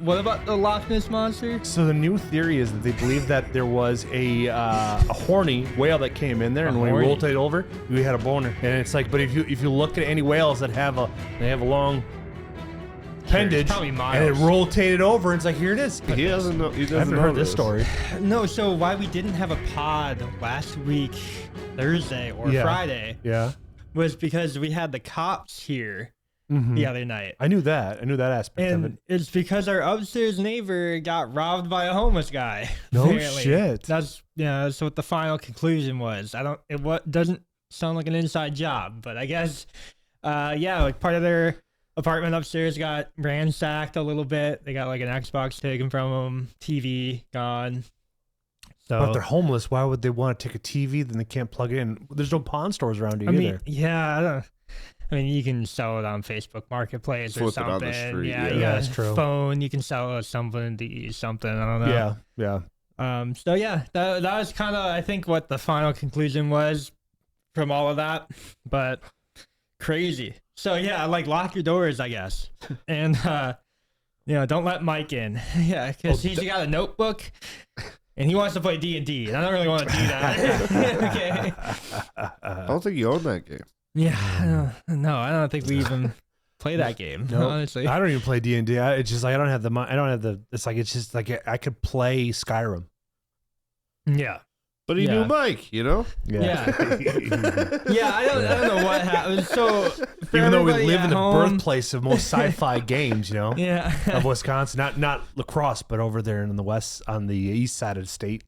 What about the Loch Ness Monster? So the new theory is that they believe that there was a horny whale that came in there, and when he rotated over, we had a boner. And it's like, but if you look at any whales that have a long appendage, and it rotated over, and it's like, here it is. He doesn't know. He doesn't I haven't heard this story. No, so why we didn't have a pod last week, Thursday or Friday, was because we had the cops here the other night. I knew that aspect of it. And it's because our upstairs neighbor got robbed by a homeless guy. No apparently. shit. That's what the final conclusion was. Doesn't sound like an inside job, but I guess like part of their apartment upstairs got ransacked a little bit. They got like an Xbox taken from them, TV gone. So But if they're homeless, why would they want to take a TV? Then they can't plug it in. There's no pawn stores around here either. I mean, you can sell it on Facebook Marketplace or something. Flip it on the street. You got that's true. Phone, you can sell something to use something. I don't know. Yeah. That was kind of, I think, what the final conclusion was from all of that. But crazy. So like lock your doors, I guess, and don't let Mike in. Because he's got a notebook. And he wants to play D&D, and I don't really want to do that. Okay. I don't think you own that game. Yeah, no, I don't think we even play that game. No, honestly, I don't even play D&D. It's just like I don't have the. It's just like I could play Skyrim. Yeah, But he knew Mike, Yeah. I don't know what happened. So even though we live in the home, birthplace of most sci-fi games, of Wisconsin, not lacrosse, but over there in the west, on the east side of the state.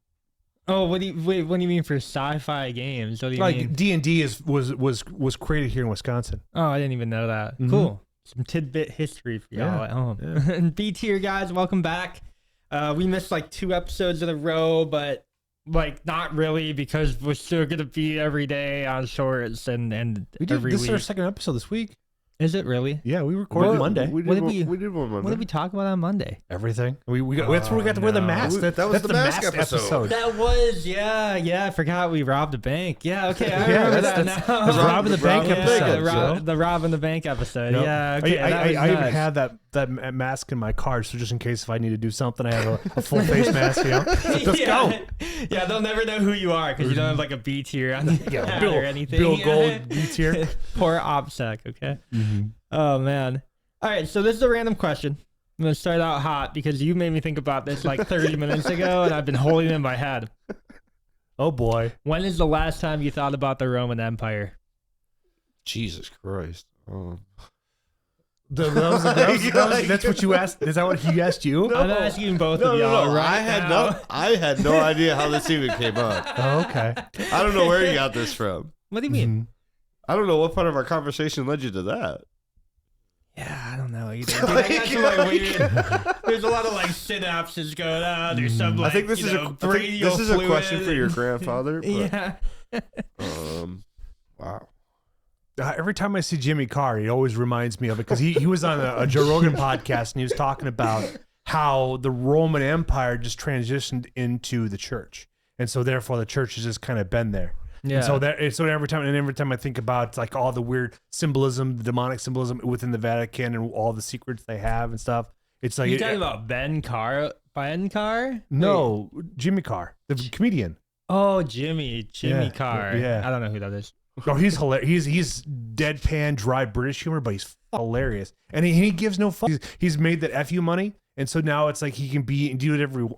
Oh, what do you mean for sci-fi games? What do you mean? D&D was created here in Wisconsin. Oh, I didn't even know that. Mm-hmm. Cool. Some tidbit history for y'all at home. Yeah. And B tier guys, welcome back. We missed like 2 episodes in a row, but like not really, because we're still gonna be every day on shorts and every this week. is our second episode this week. Is it really? Yeah, we recorded Monday. We did one Monday. What did we talk about on Monday? Everything. That's where we got to wear the mask. That was the mask episode. That was, I forgot we robbed a bank. Yeah, okay, I remember that now. That's robbing the bank episode. The robbing the bank episode. Yep. Yeah, okay. I even had that mask in my car, so just in case if I need to do something, I have a full face mask. Let's go. Yeah, they'll never know who you are because you don't have like a B tier on the Bill, or anything. Bill Gold B tier. Poor OPSEC. Okay. Oh man. All right, so this is a random question. I'm gonna start out hot because you made me think about this like 30 minutes ago, and I've been holding it in my head. Oh boy. When is the last time you thought about the Roman Empire? Jesus Christ. That's what you asked. Is that what he asked you? No. I'm asking both of y'all right now. I had no idea how this even came up. Oh, okay. I don't know where you got this from. What do you mean? I don't know what part of our conversation led you to that. Yeah, I don't know either. Dude, I got some, like, weird, there's a lot of like synapses going on. There's some like, I think this is a question for your grandfather. But, yeah. Wow. Every time I see Jimmy Carr, he always reminds me of it because he was on a Joe Rogan podcast and he was talking about how the Roman Empire just transitioned into the church, and so therefore the church has just kind of been there. Yeah. And so every time I think about like all the weird symbolism, the demonic symbolism within the Vatican and all the secrets they have and stuff, it's like you talking about Ben Carr? No, Jimmy Carr, the comedian. Oh, Jimmy Carr. Yeah, I don't know who that is. Oh, he's hilarious. He's deadpan, dry British humor, but he's hilarious, and he gives no fuck. He's made that FU money. And so now it's like he can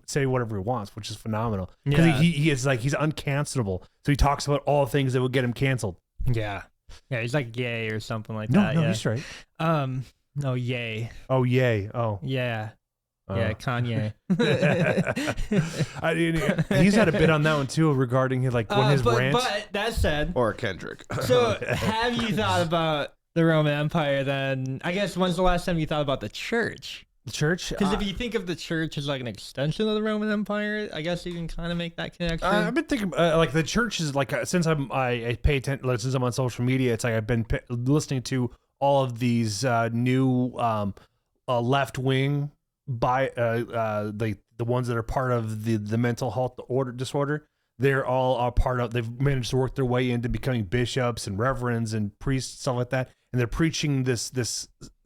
say whatever he wants, which is phenomenal. Because he is like, he's uncancelable. So he talks about all things that would get him canceled. Yeah. Yeah, he's like gay or something like that. No, he's straight. No, yay. Oh, yay. Oh. Yeah. Yeah, Kanye. He's had a bit on that one too regarding his rants. But that said. Or Kendrick. So have you thought about the Roman Empire then? I guess when's the last time you thought about the church? The church? Because if you think of the church as like an extension of the Roman Empire, I guess you can kind of make that connection. I've been thinking like the church is like since I pay attention, since I'm on social media, it's like I've been listening to all of these new left wing the ones that are part of the mental health disorder. They're all a part of. They've managed to work their way into becoming bishops and reverends and priests, stuff like that, and they're preaching this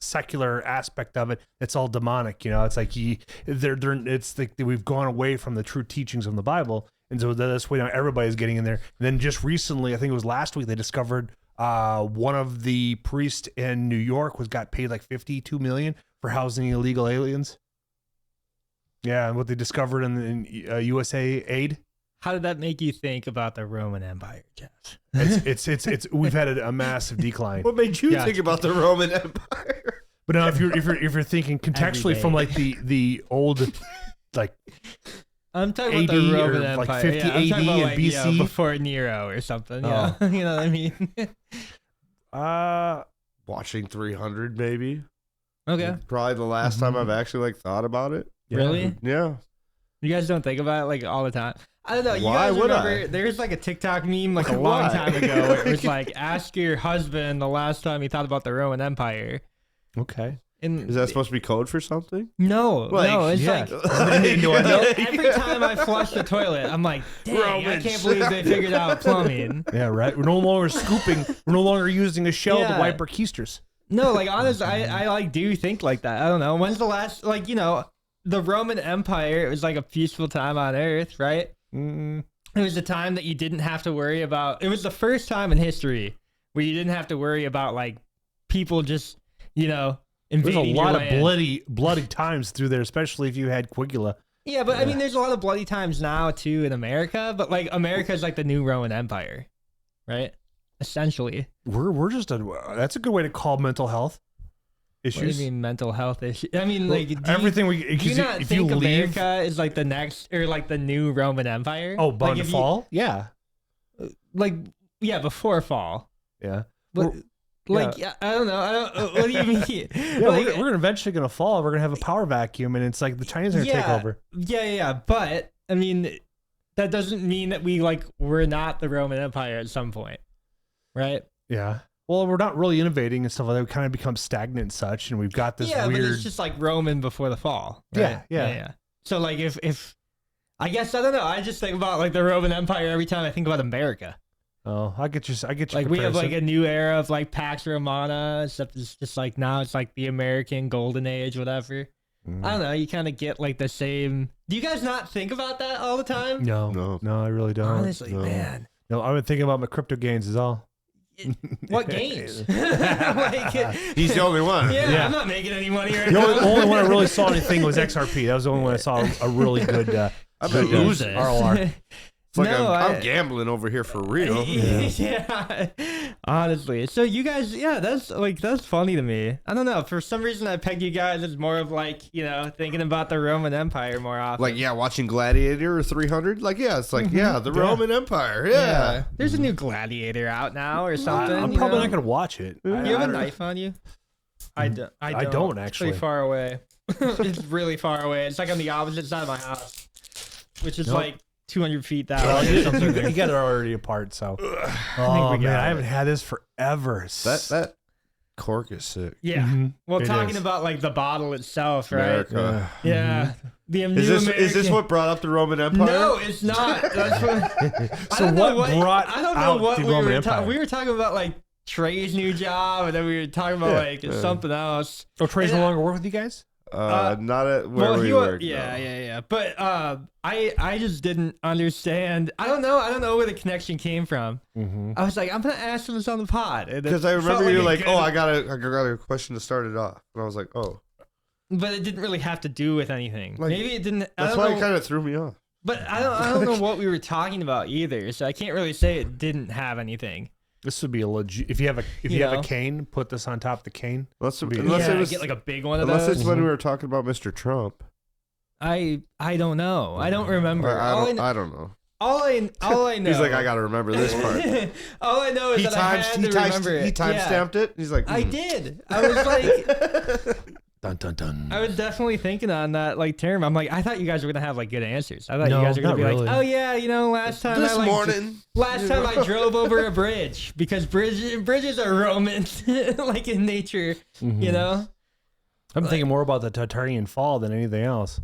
secular aspect of it, it's all demonic. You know, it's like it's like we've gone away from the true teachings of the Bible, and so that's why now everybody's getting in there. And then just recently, I think it was last week, they discovered one of the priests in New York got paid like $52 million for housing illegal aliens. Yeah, and what they discovered in USA Aid. How did that make you think about the Roman Empire, Jeff? It's we've had a massive decline. What made you think about the Roman Empire? But now if you're thinking contextually from like the old like I'm talking about AD the Roman or Empire. like 50 I'm AD talking about, and like, BC? Before Nero or something. Oh. Yeah. You know what I mean? Watching 300 maybe. Okay. Probably the last time I've actually like thought about it. Really? Yeah. You guys don't think about it like all the time? I don't know. You Why guys would remember I? there's like a TikTok meme like a Why? long time ago where it was like, ask your husband the last time he thought about the Roman Empire. Okay. And Is that supposed to be code for something? no, it's yeah. like every time I flush the toilet, I'm like, dang, I Romans. can't believe they figured out plumbing. Yeah, right. We're no longer scooping. We're no longer using a shell to Yeah. wipe our keisters. No, like honestly, I like do think like that. I don't know. When's the last the Roman Empire? It was like a peaceful time on Earth, right? Mm. It was a time that you didn't have to worry about. It was the first time in history where you didn't have to worry about like people just There's invading a lot your of land. bloody times through there, especially if you had Quigula. Yeah, but I mean, there's a lot of bloody times now too in America. But like America is like the new Roman Empire, right? Essentially. We're just that's a good way to call mental health What do issues. you mean mental health issues? I mean, like Everything Do you not if think you leave, America is like the next or like the new Roman Empire? bound like to if you- fall. Yeah, before fall. yeah. But, like I don't know. I don't. What do you mean? Yeah, we're eventually gonna fall. We're gonna have a power vacuum, and it's like the Chinese are gonna take over. Yeah. But I mean, that doesn't mean that we're not the Roman Empire at some point, right? Yeah. Well, we're not really innovating and stuff like that. We kind of become stagnant and such, and we've got this Yeah, but weird. it's just like Roman before the fall. Right? Yeah. So like if I guess I don't know. I just think about like the Roman Empire every time I think about America. Oh, I get you. Like we have like a new era of like Pax Romana, except it's just like now it's like the American Golden Age, whatever. I don't know. You kind of get like the same. Do you guys not think about that all the time? No, I really don't. Honestly, no. man. No, I've been thinking about my crypto gains is all. What games? Like, He's the only one. yeah, I'm not making any money right The now. only one I really saw anything was XRP. That was the only one I saw a really good. I've been good, losing. RLR. It's like No, I'm gambling over here for real. Yeah. Honestly. So you guys, that's funny to me. I don't know. For some reason I pegged you guys as more of like, thinking about the Roman Empire more often. Like, yeah, watching Gladiator or 300. Like, yeah, it's like, yeah, the Roman Empire. Yeah. There's a new Gladiator out now or something. I'm probably not gonna watch it. You have a don't- knife on you? I don't. I don't, It's actually. pretty far away. It's really far away. It's like on the opposite side of my house, which is Nope. like 200 feet that Well, way. or something. you got it already apart, so. we Oh man, got I it. haven't had this forever. That cork is sick. Yeah. Mhm. Well, It talking is. about like the bottle itself, right? America. Yeah. The Is this what brought up the Roman Empire? No, it's not. That's what. So I don't know what brought I don't know out what the we Roman were Empire? talking. We were talking about like Trey's new job, and then we were talking about like something else. Oh, Trey's And no longer work with you guys? Not at where we he work. yeah. But I just didn't understand. I don't know where the connection came from. Mm-hmm. I was like, I'm gonna ask him this on the pod. And it Because I felt remember you were a like, good- oh, I got a question to start it off. And I was like, oh. But it didn't really have to do with anything. Like, Maybe it didn't. I That's don't why know. it kind of threw me off. But I don't know what we were talking about either, so I can't really say it didn't have anything. This would be a legit. If you have a cane, put this on top of the cane. Unless Be- it was get like a big one of unless those. it's when we were talking about Mr. Trump. I don't know. I don't remember. I don't know. All I know. He's like, I got to remember this part. All I know is He that I had to remember it. he timestamped it. He's like, I hmm. did. I was like, Dun dun dun. I was definitely thinking on that like term. I'm like, I thought you guys were gonna have like good answers. I thought No, you guys were gonna not be really. like, oh yeah, last time This I like, morning. last time I drove over a bridge because bridges are Roman, like in nature, you know. I'm thinking more about the Tartarian fall than anything else.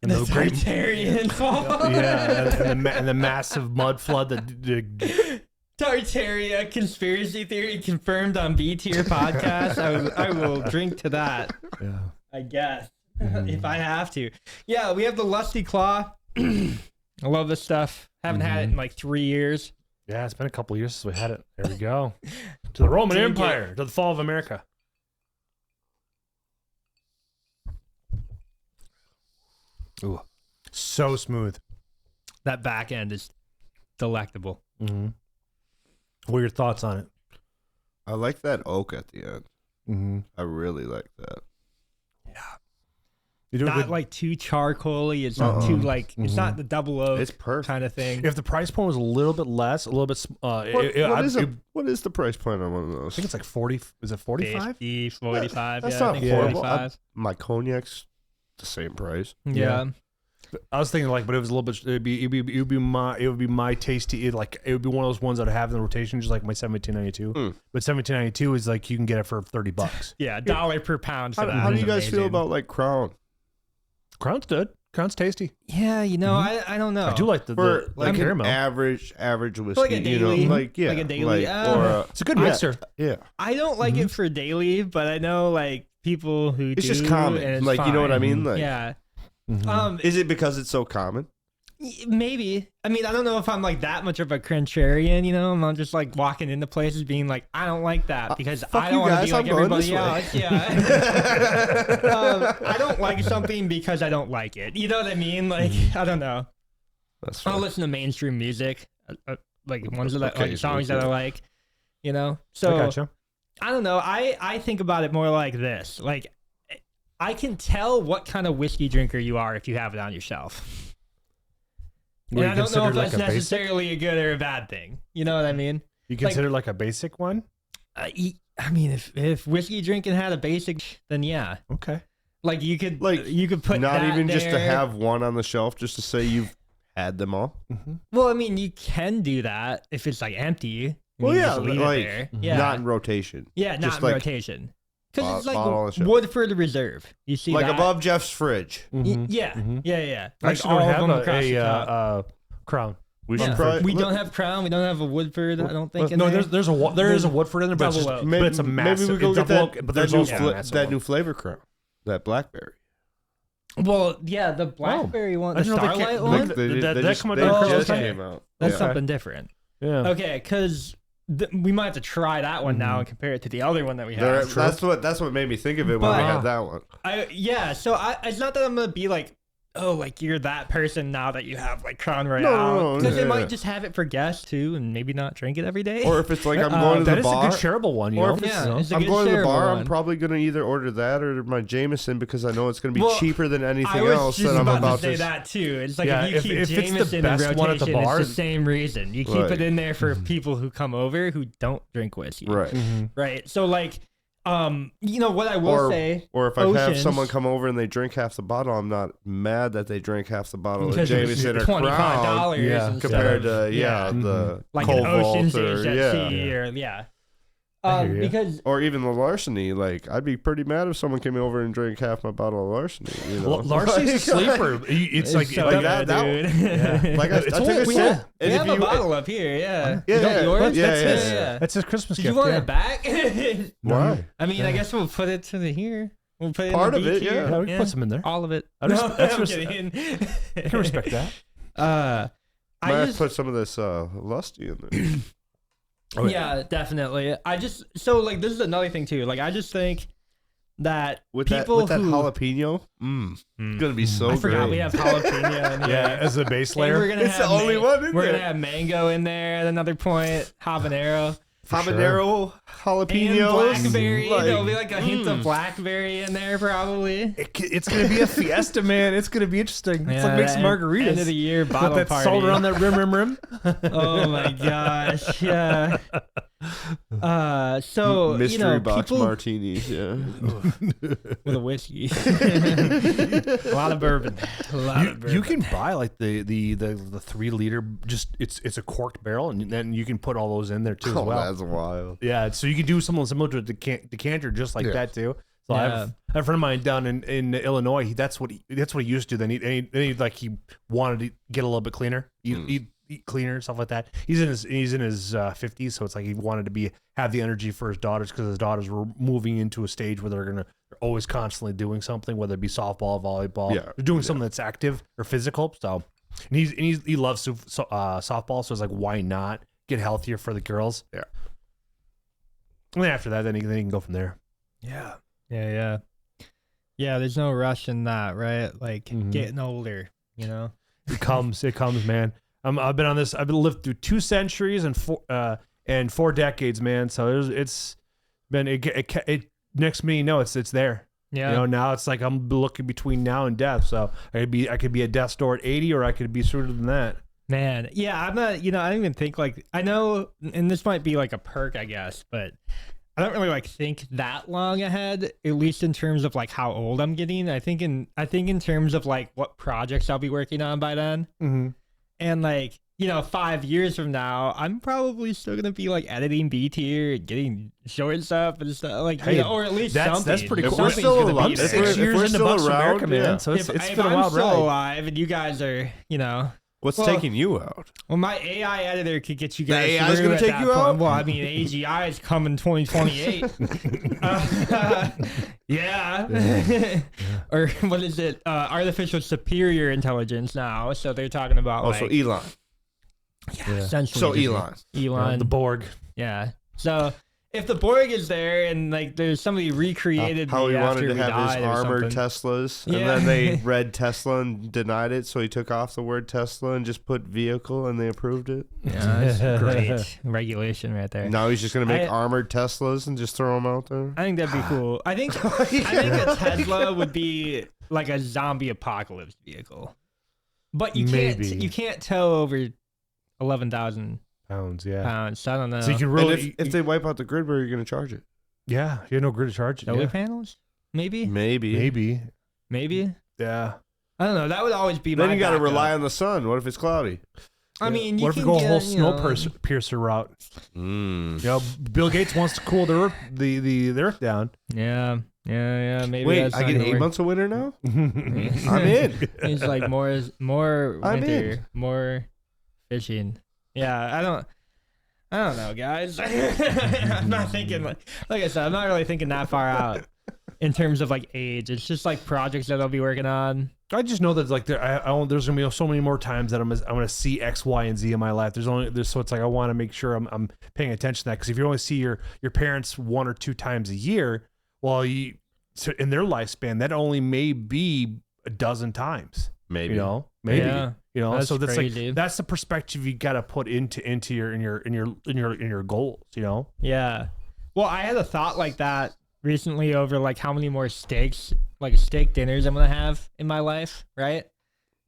And The Tartarian fall. yeah, and the massive mud flood that Tartaria conspiracy theory confirmed on B tier podcast. I will drink to that. Yeah. I guess if I have to. Yeah, we have the Lusty Claw. I love this stuff. Haven't had it in like 3 years. Yeah, it's been a couple years since we had it. There we go. To the Roman Empire, to the fall of America. Ooh, so smooth. That back end is delectable. Mm-hmm. What are your thoughts on it? I like that oak at the end. Mm-hmm. I really like that. You do a Not good, like too charcoaly. It's not too like. It's not the double oak It's perfect. kind of thing. if the price point was a little bit less, a little bit. What is the price point on one of I those? think it's like 40. Is it 45? 50, 45. That's yeah, I not think horrible. 45. My cognac's the same price. Yeah. I was thinking like, but it was a little bit. It would be my tasty. It would be one of those ones that I have in the rotation, just like my 1792. But 1792 is like you can get it for $30. Yeah, $1 per pound for that. How do is you guys feel amazing. about like Crown? Crown's good. Crown's tasty. Yeah, you know, I don't know. I do like the For like caramel. an average whiskey, Like a daily- you know, like yeah, like a daily, or It's a good yeah, mixer. yeah. I don't like it for daily, but I know like people who It's do. just common. and it's Like you know what I fine. mean? Like, Yeah. Mhm. is it because it's so common? Maybe. I mean, I don't know if I'm like that much of a contrarian, you know? I'm not just like walking into places being like, I don't like that because fuck I don't you want to guys, be like I'm going everybody this way. else. Yeah. I don't like something because I don't like it. You know what I mean? Like, I don't know. That's I'll fine. listen to mainstream music, like ones that Okay, like songs that yeah. I like, you know? I So gotcha. I don't know. I think about it more like this. Like, I can tell what kind of whiskey drinker you are if you have it on your shelf. Would And you I don't know consider if like that's a basic? necessarily a good or a bad thing. You know what I mean? You consider like a basic one? I mean, if whiskey drinking had a basic, then yeah. Okay. Like you could Like, put not that even just to there. have one on the shelf, just to say you've had them all. Well, I mean, you can do that if it's like empty. and Well, you yeah, just leave it like there. Yeah, not in rotation. yeah, not just in like rotation. Because it's bottle on the like shelf. Woodford Reserve. You see Like that? above Jeff's fridge. Yeah. I Like actually all don't of have them across the a top. Crown. We Yeah. should probably. We don't have Crown. We don't have a Woodford. I don't think. in No, there. there is a Woodford in there, but it's, Double just, oak. but it's a massive. Maybe we go it's get double that, oak, but that, there's new, also a fla- massive that one. new flavor Crown. That blackberry. Well, yeah, the blackberry one, I the didn't know they Starlight came- one. like, They Did that just- come out they during Christmas just time? came out. That's Yeah. something different. Yeah. Okay, because we might have to try that one now and compare it to the other one that we There- have. that's what made me think of it when we But- had that one. So it's not that I'm gonna be like, oh, like you're that person now that you have like Crown Royale. no, Because they yeah. might just have it for guests too, and maybe not drink it every day. Or if it's like I'm going to That the is bar. a good shareable one, you or know. if it's- yeah, it's a I'm good going to the shareable bar. one. I'm probably going to either order that or my Jameson because I know it's going to be Well, cheaper than I anything was else just that I'm about about to say to. that too. It's like Yeah, if you if keep it's the Jameson in best rotation, one at the bar- it's the same reason. You keep Right. it in there for people who come over who don't drink whiskey. Right. Right. So like, you know what I will say. Or if I have Oceans- someone come over and they drink half the bottle, I'm not mad that they drink half the bottle of Because it was Jameson or $25 Crown Yeah, instead compared of- to the like an Cobalt Ocean's or HFC yeah. or yeah. I hear ya. Because or even the Larceny. Like I'd be pretty mad if someone came over and drank half my bottle of Larceny. You know? Larcy's a sleeper. It's like so like good, that dude. Yeah. Like I It's took only- a we sip. have- We and have if a you- bottle up here, yeah. Yeah, Is that yeah, yours? yeah, That's yeah. That's his Christmas Did gift. you want yeah. it back? Why? I mean, I guess we'll put it to the here. We'll put it Part in of the it, beak here. Yeah, we can put some in there. All of it. I res- No, that's I'm res- kidding. I can respect that. Might I have just, put some of this Lusty in there. Oh, yeah, definitely. So like this is another thing too. Like I just think that With people that who jalapeno, it's gonna be so I great. forgot we have jalapeno in here. Yeah, as a base And layer. we're gonna It's have the only one in We're there. gonna have mango in there at another point, habanero, habanero, and jalapenos, blackberry. There'll be like, like a hint of blackberry in there probably. It's gonna be a fiesta, man. It's gonna be interesting. It's Yeah, like make some End of margaritas. the year Put bottle that party. salt around that rim. Oh my gosh, yeah. So mystery you know, box people martinis. Yeah, with a whiskey, a lot of bourbon, a lot of bourbon. You can buy like the 3 liter. Just it's a corked barrel, and then you can put all those in there too as well. that's wild. Yeah, so you can do something similar to a decanter, just like Yeah. that too. So I Yeah. have a friend of mine down in Illinois. That's what he used to. Then he wanted to get a little bit cleaner. He eat cleaner, stuff like that. He's in his 50s, so it's like he wanted to have the energy for his daughters because his daughters were moving into a stage where they're always constantly doing something, whether it be softball, volleyball, they're doing something that's active or physical. So, and he loves softball, so it's like, why not get healthier for the girls? Yeah. And then after that, then he can go from there. Yeah. Yeah. There's no rush in that, right? Like getting older, you know. It comes, man. I've lived through 2 centuries and 4 decades, man. So it's been it next to me, it's there. Yeah. You know, now it's like I'm looking between now and death. So I could be at death's door at 80, or I could be sooner than that. Man, yeah, I'm not, I don't even think I know, and this might be like a perk, I guess, but I don't really think that long ahead, at least in terms of how old I'm getting. I think in terms of what projects I'll be working on by then. Mm-hmm. And 5 years from now, I'm probably still gonna be editing B tier and getting short stuff and stuff or at least that's something. pretty cool. If we're still alive, I'm 6 years into Bucks of America, man. yeah. So it's if been a I'm wild still ride. alive and you guys are, What's taking you out? Well, my AI editor could get you guys. The AI is going to take you out? Well, I mean, AGI is coming 2028. Yeah. Or what is it? Artificial superior intelligence now. So they're talking about So Elon. essentially. So Elon. Elon. The Borg. Yeah. So if the Borg is there and there's somebody recreated How me he after wanted to we have his died or armored something. Teslas, Yeah. and then they read Tesla and denied it, so he took off the word Tesla and just put vehicle, and they approved it. Yeah, that's great regulation right there. Now he's just gonna make I- armored Teslas and just throw them out there. I think that'd be cool. I think a Tesla would be like a zombie apocalypse vehicle, but Maybe. you can't tow over 11,000 Pounds, yeah. pounds. So I don't know. So you can And really, if they wipe out the grid, where are you gonna charge it? yeah, you have no grid to charge it. solar Yeah. panels? Maybe. Maybe. Yeah. I don't know. That would always be. Then my you got to backup. rely on the sun. What if it's cloudy? I mean, you what if we can go a get, whole you snow know, piercer route? Mm. You know, Bill Gates wants to cool the earth down. Yeah. Maybe. Wait, that's I not get gonna 8 work. months of winter now. I'm I'm in. It's like more I'm winter, more fishing. Yeah, I don't know, guys. I'm not thinking like I said, I'm not really thinking that far out in terms of age. It's just projects that I'll be working on. I just know that there's gonna be so many more times that I'm gonna see X, Y, and Z in my life. So it's I want to make sure I'm paying attention to that, because if you only see your parents 1 or 2 times a year, well, in their lifespan that only may be a dozen times. Maybe. Maybe. Yeah, that's so that's crazy. that's the perspective you got to put into your goals. Yeah. Well, I had a thought like that recently over how many more steaks, steak dinners I'm gonna have in my life, right?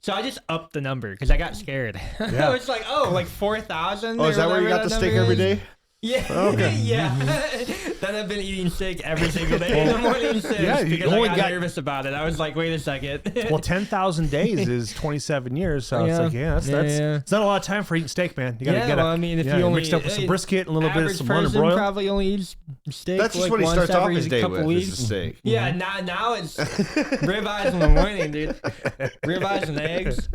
So I just upped the number because I got scared. Yeah. I was like, 4,000. Oh, is that where you got the steak every day? Yeah. Okay. Yeah. Then I've been eating steak every single day in the morning since Yeah, you because only I got got- nervous about it. I was like, wait a second. Well, 10,000 days is 27 years, so Yeah. it's Yeah. it's not a lot of time for eating steak, man. You gotta Yeah, get well, I mean, if you only mixed up with some brisket and a little bit of average some person London broil. probably only eats steak That's just what he once starts off every his day couple with. weeks. Is a steak. Yeah, now it's ribeyes in the morning, dude. Ribeyes and eggs.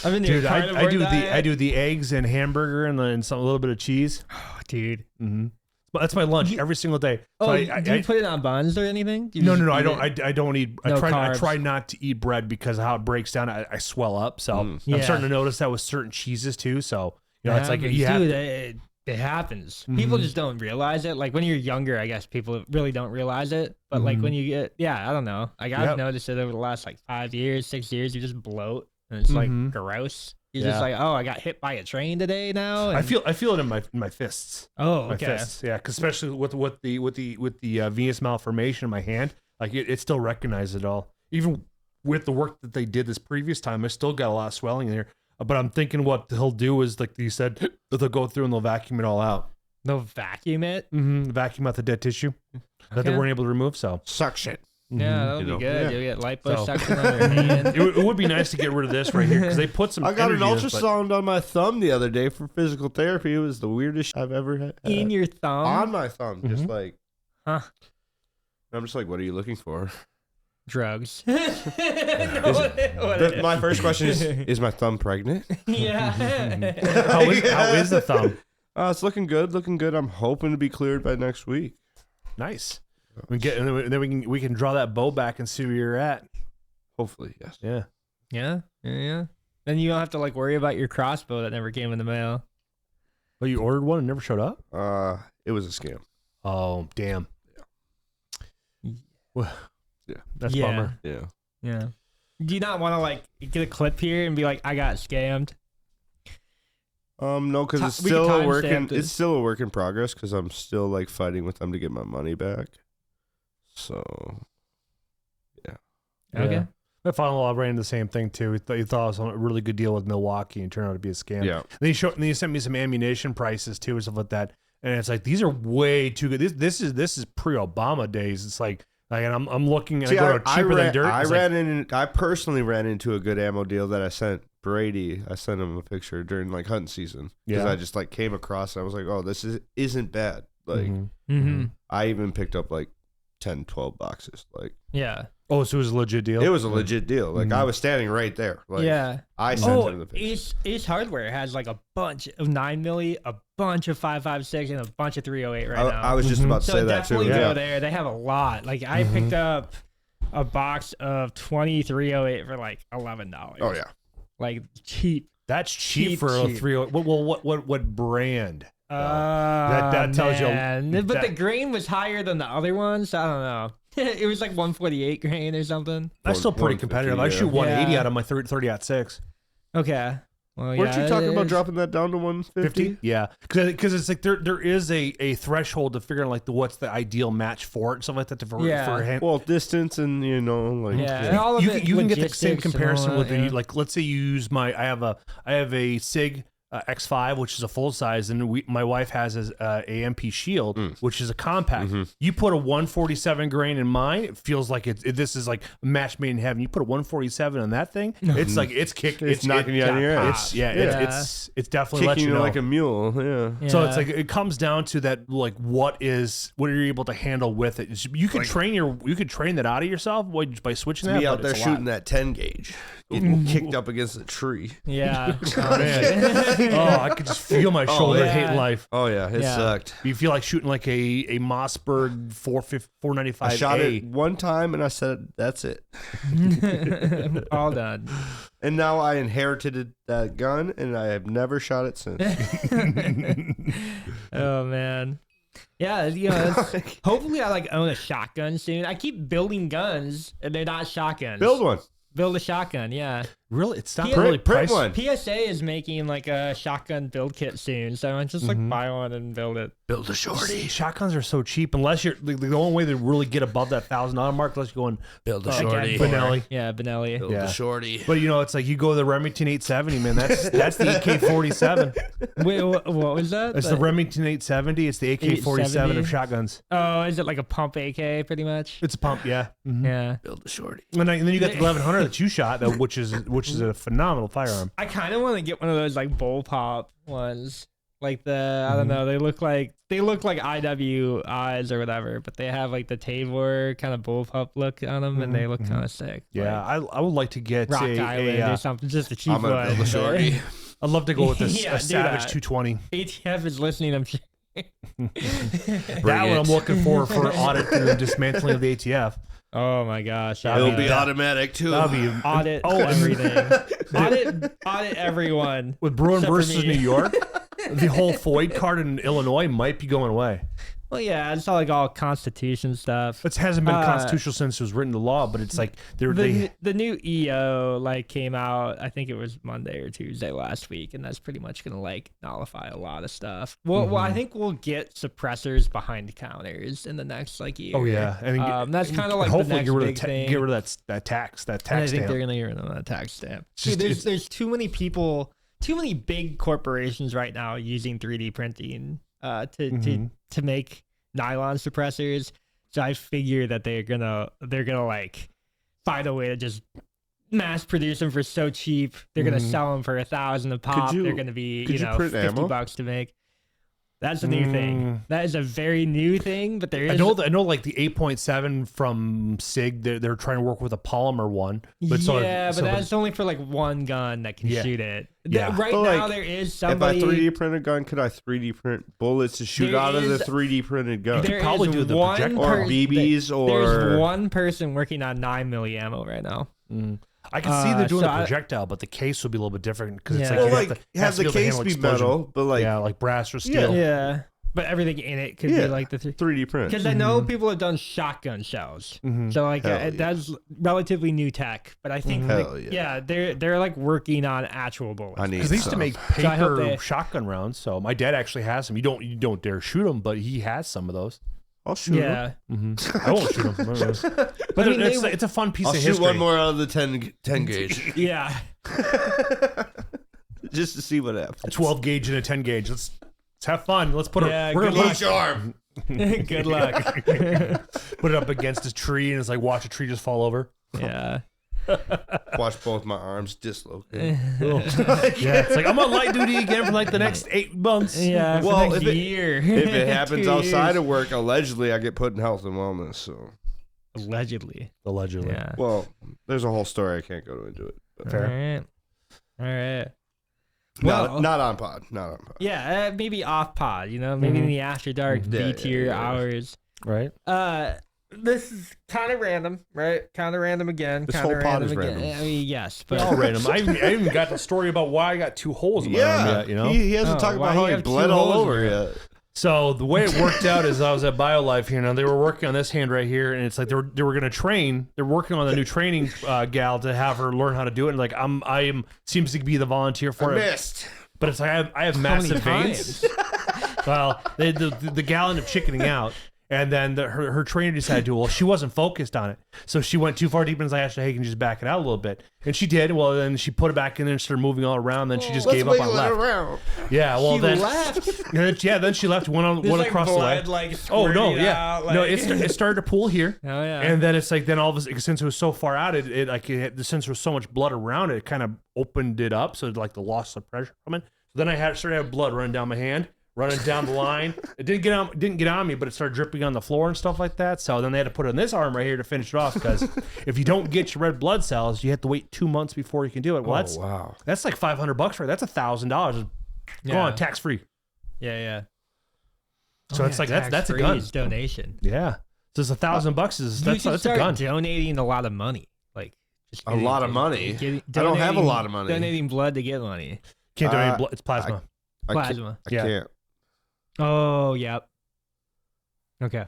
I'm in Dude, the carnivore diet. I do the eggs and hamburger and a little bit of cheese. Oh, dude. Mm-hmm. But that's my lunch every single day. So Do you put it on buns or anything? Do you No, just I eat don't. it? I don't eat. No I carbs. try not to eat bread because of how it breaks down. I swell up. So I'm Yeah. starting to notice that with certain cheeses too. So It it's like happens, you have. dude, it happens. People just don't realize it. When you're younger, I guess people really don't realize it. But when you get, I don't know. I've Yep. noticed it over the last 5 years, 6 years. You just bloat, and it's gross. You're just Yeah. I got hit by a train today now. I and- feel it in my fists. Oh, My okay. fists, yeah, 'cause especially with the venous malformation in my hand, it still recognizes it all. Even with the work that they did this previous time, I still got a lot of swelling in there. But I'm thinking what he'll do is, like you said, they'll go through and they'll vacuum it all out. They'll vacuum it. Vacuum out the dead tissue that they Okay. weren't able to remove. So Suction. Yeah, that'll You be know, good. yeah. You'll get liposuction So- on your hand. it would be nice to get rid of this right here because they put some. I got an energy in this, but- ultrasound on my thumb the other day for physical therapy. It was the weirdest I've ever had. In your thumb. On my thumb, just like. Huh. I'm just like, what are you looking for? drugs. My first question is my thumb pregnant? Yeah. How is the thumb? It's looking good, I'm hoping to be cleared by next week. Nice. And then we can draw that bow back and see where you're at. Hopefully, yes. Yeah. Yeah. Then you don't have to like worry about your crossbow that never came in the mail. Oh, you ordered one and never showed up? It was a scam. Oh, damn. Well, Yeah. That's a bummer. Yeah. Yeah. Do you not want to like get a clip here and be like, I got scammed? No, because it's We can still a timestamp work in, it. it's still a work in progress because I'm still like fighting with them to get my money back. So Okay. Yeah. My father-in-law ran into the same thing too. He thought it was a really good deal with Milwaukee and turned out to be a scam. yeah. And he sent me some ammunition prices too and stuff like that. And it's like these are way too good. This is pre-Obama days. It's like and I'm looking and See, I go to cheaper than dirt. I personally ran into a good ammo deal that I sent Brady. I sent him a picture during like hunting season because Yeah. I just like came across it. I was like, oh, this isn't bad. Like Mm-hmm. I even picked up like 10, 12 boxes. Like Yeah. Oh, so it was a legit deal. it was a legit deal. Like Mhm. I was standing right there. Like Yeah. I sent Oh, him the picture. Ace Hardware has like a bunch of 9mm, a bunch of 5.56, and a bunch of 308 right now. I was just about to so say that too. definitely go Yeah. there. They have a lot. Like I picked up a box of 20 308 for like $11. Oh yeah. Like cheap. That's cheap Cheap, for a cheap. 308. What brand? That tells you But that- the grain was higher than the other ones. I don't know. It was like 148 grain or something. That's still pretty 150, competitive. I yeah. shoot 180 Yeah. out of my 30-06. Okay. Well, Weren't yeah, you talking it about is. dropping that down to 150? 50? Yeah, because it's like there is a threshold to figure out like what's the ideal match for it and stuff like that for Yeah. a hand. Well, distance and like Yeah, and all of you, it you can get the same logistics and comparison all with that, the yeah. like let's say you use I have a SIG X5 which is a full size and my wife has a AMP Shield which is a compact. You put a 147 grain in mine, it feels like this is like a match made in heaven. You put a 147 on that thing, it's like it's kick, It's knocking you out of your ass. It's definitely let kicking you you know. like a mule. Yeah. So Yeah. it's like it comes down to that like what are you able to handle with it? You could train that out of yourself by switching that. Me out but there it's a lot. shooting that 10 gauge, getting kicked up against a tree. Yeah. Oh, man. Oh, I could just feel my shoulder yeah. hate life. Oh yeah, it Yeah. sucked. You feel like shooting like a Mossberg 495. I shot it one time and I said, "That's it." All done. And now I inherited that gun and I have never shot it since. Oh man. Yeah, hopefully I like own a shotgun soon. I keep building guns and they're not shotguns. Build one. Build a shotgun, yeah. Really, it's not Print- really print priced. one. PSA is making like a shotgun build kit soon, so I just like buy one and build it. Build a shorty. Shotguns are so cheap unless you're the only way to really get above that $1,000 mark unless you're going Build a Again, Benelli. Yeah, Benelli. Build Yeah. a shorty. But it's like you go to the Remington 870, man. That's the AK-47. Wait, what was that? It's the Remington 870. It's the AK-47 870? of shotguns. Oh, is it like a pump AK pretty much? It's a pump, yeah. Yeah. Build a shorty. And then you got the 1100 that you shot, which is a phenomenal firearm. I kind of want to get one of those like bull pop ones. Like I don't know, they look like IWIs or whatever, but they have like the Tavor kind of bullpup look on them, and they look kind of sick. Yeah, I would like to get Like Rock Island or something, just a cheap I'm gonna one. build a shorty. I'd love to go with Yeah, a do Savage that. 220. ATF is listening. I'm sure. That one I'm looking for audit through the dismantling of the ATF. Oh my gosh, That'd It'll be be automatic too. That'll be audit Oh, and- everything. audit everyone. with Bruin Except for versus me. New York. The whole Floyd card in Illinois might be going away. Well, yeah, it's all like all Constitution stuff. It hasn't been constitutional since it was written into law, but it's like The new EO like came out, I think it was Monday or Tuesday last week, and that's pretty much gonna like nullify a lot of stuff. Well, I think we'll get suppressors behind counters in the next like year. Oh yeah, and that's kind of like hopefully the next big thing. get rid of that tax And I think stamp. they're gonna get rid of that tax stamp. just- Dude, it's- there's too many people, too many big corporations right now using 3D printing to make nylon suppressors. So I figure that they're gonna like find a way to just mass produce them for so cheap. They're gonna sell them for $1,000 a pop. you- They're gonna be could you print $50 ammo? to make. That's a new thing. That is a very new thing, but there is. I know, like the 8.7 from Sig, they're trying to work with a polymer one. But but that's only for like one gun that can shoot it. Yeah. Right But, now, like, there is somebody. If I 3D print a gun, could I 3D print bullets to shoot There out of the is- 3D printed gun? There probably is do the one projectile. Or BBs or There's one person working on 9mm ammo right now. I can see they're doing so a projectile, but the case will be a little bit different because it's Yeah. like, well, you like it have to the able to case handle be explosion. metal, but like like brass or steel. Yeah, but everything in it could Yeah. be like the 3D print. because I know people have done shotgun shells, so like Hell yeah. that's relatively new tech. But I think Hell like, yeah. they're like working on actual bullets. I need Because they used to some. make So I hope paper they- shotgun rounds. So my dad actually has some. You don't dare shoot them, but he has some of those. I'll shoot one. Yeah, I won't shoot them. But I mean, it's a fun piece I'll of shoot history. one more out of the 10 gauge yeah. just to see what happens. A 12 gauge and a 10 gauge. Let's have fun. Let's put Yeah, we're good gonna luck. Each arm. Good luck. put it up against a tree and it's like watch a tree just fall over. Yeah. Watch both my arms dislocate. Yeah, it's like I'm on light duty again for like the next 8 months. Yeah. Well, For if next it- year. If it happens 2 outside years. of work, allegedly I get put in health and wellness. So, Allegedly. Allegedly. Yeah. well, there's a whole story. I can't go into it. But Fair. All right. Well, not on pod. Not on pod. yeah, maybe off pod, maybe in the after dark Yeah, B tier yeah. hours. Right? This is kind of random, right? Kind of random again. This Kinda whole pod is again. random. I mean, yes, They're but all random. I even got the story about why I got 2 holes in my arm Yeah, yet, you know? he hasn't Oh, talked why about how you he have bled 2 all holes in over your- yet. So the way it worked out is I was at BioLife here. Now they were working on this hand right here, and it's like they were going to train. They're working on the new training gal to have her learn how to do it. And like I am seems to be the volunteer for I it, missed. but it's like I have How many massive veins. Well, the gal ended up chickening out. And then her trainer decided to, well, she wasn't focused on it. So she went too far deep and was like, actually, hey, can you just back it out a little bit? And she did. Well, then she put it back in there and started moving all around. Then she just gave up on left. Around. Yeah, well, She then left. then she left, went There's, like, across the way. blood, like, Oh, no, squirting yeah. out, No, like- it started to pool here. Oh, yeah. And then it's like, then all of a sudden, since it was so far out, since there was so much blood around it, it kind of opened it up. So like the loss of pressure coming. So then I started to have blood running down my hand, running down the line. It didn't get on me, but it started dripping on the floor and stuff like that. So then they had to put it on this arm right here to finish it off because if you don't get your red blood cells, you have to wait 2 months before you can do it. Well, Wow. that's like $500 right? That's $1,000. Go Yeah. on, tax free. Yeah. So it's like that's a tax-free gun. is donation. Yeah. So it's $1,000 is You that's should a start gun. donating a lot of money, like just A lot of money? I don't have a donating- lot of money. Donating blood to get money. Can't donate Uh, blood. It's plasma. I can't. Plasma. I Yeah. can't. Oh, yep. Okay,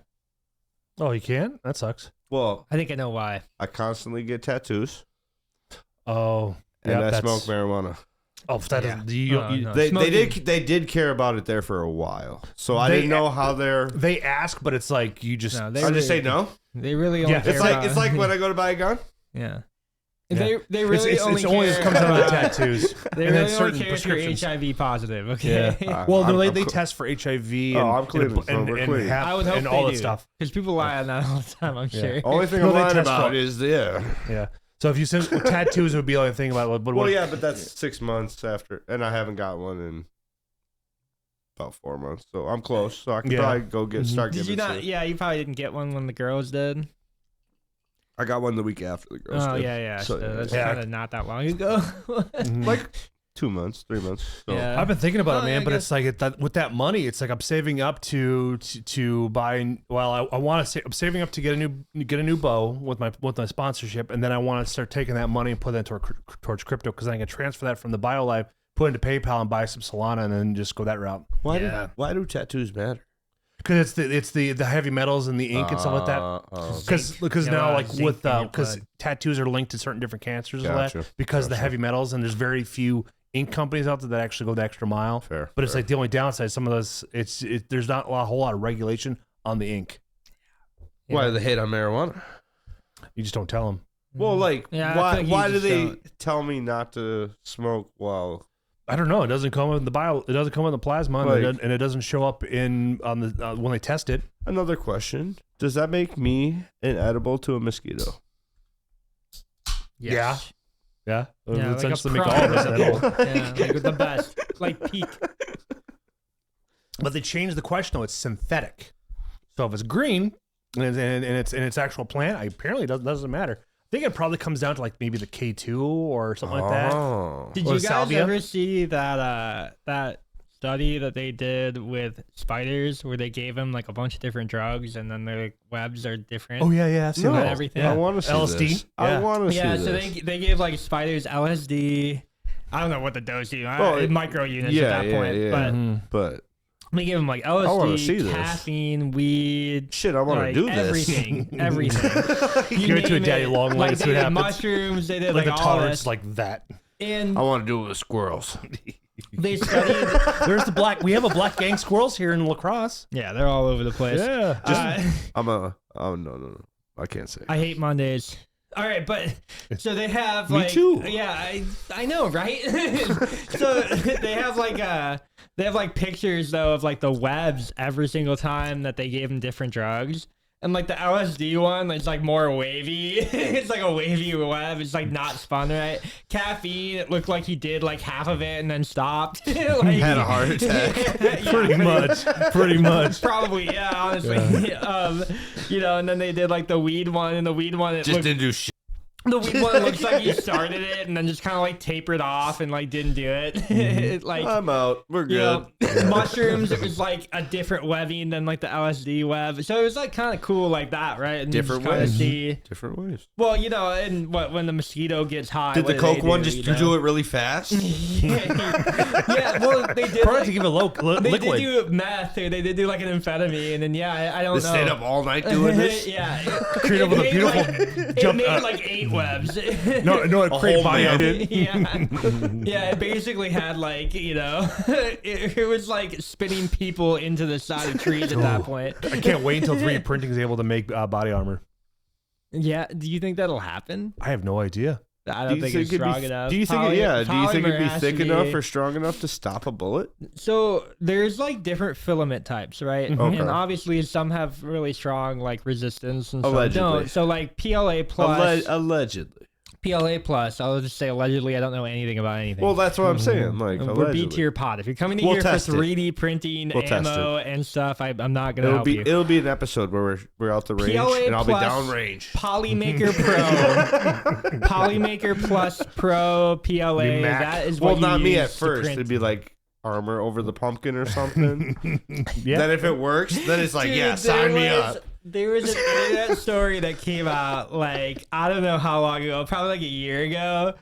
Oh, you can? That sucks. Well, I think I know why. I constantly get tattoos Oh, and yeah, I that's- smoke marijuana. Oh, that Yeah. is, you, Oh, you- no. They Smoking- did care about it there for a while, so I They- didn't know how they're. they ask, but it's like you just. No, they I just say no. They really only Yeah, care It's like about- it's like when I go to buy a gun. yeah. Yeah. They really it's only only care comes down to the about- tattoos. They and then really certain only care if you're prescriptions. HIV positive. Okay. Yeah. Well, no, I'm they cl- test for HIV Oh, and, I'm clean, so and, we're and, clean. hep I would hope and they all that do. stuff. Because people lie on that all the time. I'm sure. Only thing No, I'm they lying test about for- is Yeah. So if you send tattoos, would be the only thing about. But Well, yeah, but that's 6 months after, and I haven't got one in about 4 months, so I'm close. So I can Yeah. probably go start Did getting. you not? it. Yeah, you probably didn't get one when the girls did. I got one the week after the girls. Oh did. yeah. So that's Yeah. kind of not that long ago. like 2 months, 3 months. So. Yeah. I've been thinking about Oh, it, man. yeah, But I it's like with that money, it's like I'm saving up to buy. Well, I want to say I'm saving up to get a new bow with my sponsorship, and then I want to start taking that money and put that towards crypto because then I can transfer that from the BioLife, put it into PayPal, and buy some Solana, and then just go that route. Why do tattoos matter? Because it's the heavy metals and the ink and stuff like that. Okay. Because Yeah, now like zinc with in your because blood. tattoos are linked to certain different cancers and all that Gotcha. because of the heavy metals and there's very few ink companies out there that actually go the extra mile. Fair, But it's fair. like the only downside. Some of those there's not a whole lot of regulation on the ink. Why do they hate on marijuana? You just don't tell them. Well, like, Yeah, I why think you why do just they don't. tell me not to smoke while? I don't know. It doesn't come in the It doesn't come in the plasma, and, Like- and it doesn't show up in on the when they test it. Another question: does that make me inedible to a mosquito? Yes. Yeah, Yeah, like a essentially make pro. all of us edible. Yeah, like the best. Like peak. But they changed the question. No, it's synthetic. So if it's green and it's actual plant, apparently it doesn't matter. I think it probably comes down to like maybe the K2 or something like that. Oh. Did Or you guys salvia? ever see that that study that they did with spiders where they gave them like a bunch of different drugs and then their webs are different? Oh yeah, I've seen No, that. everything. I want to see LSD? this. I Yeah. want to see Yeah, this. so they gave like spiders LSD. I don't know what the dose is. Micro units at that point, but But they gave them like wanna see LSD, this. caffeine, weed. shit, I want to like, do this. everything. You Give it to a name daddy long like legs, they see what did happens. mushrooms. They did Like like the all tolerance this. is like that. And I want to do it with squirrels. they studied. There's the black. We have a black gang squirrels here in La Crosse. Yeah, they're all over the place. Yeah. Oh no. I can't say. I hate Mondays. All right, but so they have Me like too. Yeah, I know, right? So they have like pictures though of like the webs every single time that they gave them different drugs. And like the LSD one, it's like more wavy. It's like a wavy web. It's like not spun right. Caffeine, it looked like he did like half of it and then stopped. Like, Had a heart attack. Yeah, Pretty much. Probably, yeah, honestly. And then they did like the weed one, and the weed one it Just looked, didn't do shit. the weed one looks like he started it and then just kind of like tapered off and like didn't do it. It, like I'm out. We're good. mushrooms, it was like a different webbing than like the LSD web. So it was like kind of cool like that, right? And Different you just kinda ways. see. Different ways. Well, and when the mosquito gets high, Did what the do they Coke one do, just you know? do it really fast? Yeah, well, they did. Probably Like, to give it they liquid. did do meth, or they did do like an amphetamine, and yeah, I don't They know. stayed up all night doing this? Yeah, Create up with a made, beautiful like, jump- It made like 8 webs. No, it create whole body man. armor. Yeah, it basically had like it was like spinning people into the side of trees at that point. I can't wait until 3D printing is able to make body armor. Yeah, do you think that'll happen? I have no idea. I don't think it's strong enough. Do you think? Do you think Polymer it'd be has thick to enough or strong enough to stop a bullet? So there's like different filament types, right? Okay. And obviously some have really strong like resistance and some Allegedly. don't. So like PLA plus, Allegedly. PLA plus. I'll just say allegedly. I don't know anything about anything. Well, that's what I'm saying. Like, We're B allegedly. tier pod. If you're coming to We'll here for test it. 3D printing, We'll test ammo, and stuff, I'm not gonna It'll help be you. it'll be an episode where we're out the range PLA and I'll be plus downrange. Polymaker Pro, Polymaker Plus Pro PLA. Be Mac. That is Well, what not you me use at to first. print. It'd be like armor over the pumpkin or something. Yeah. Then if it works, then it's like, Dude, yeah, sign me up. There was an internet story that came out like I don't know how long ago, probably like a year ago.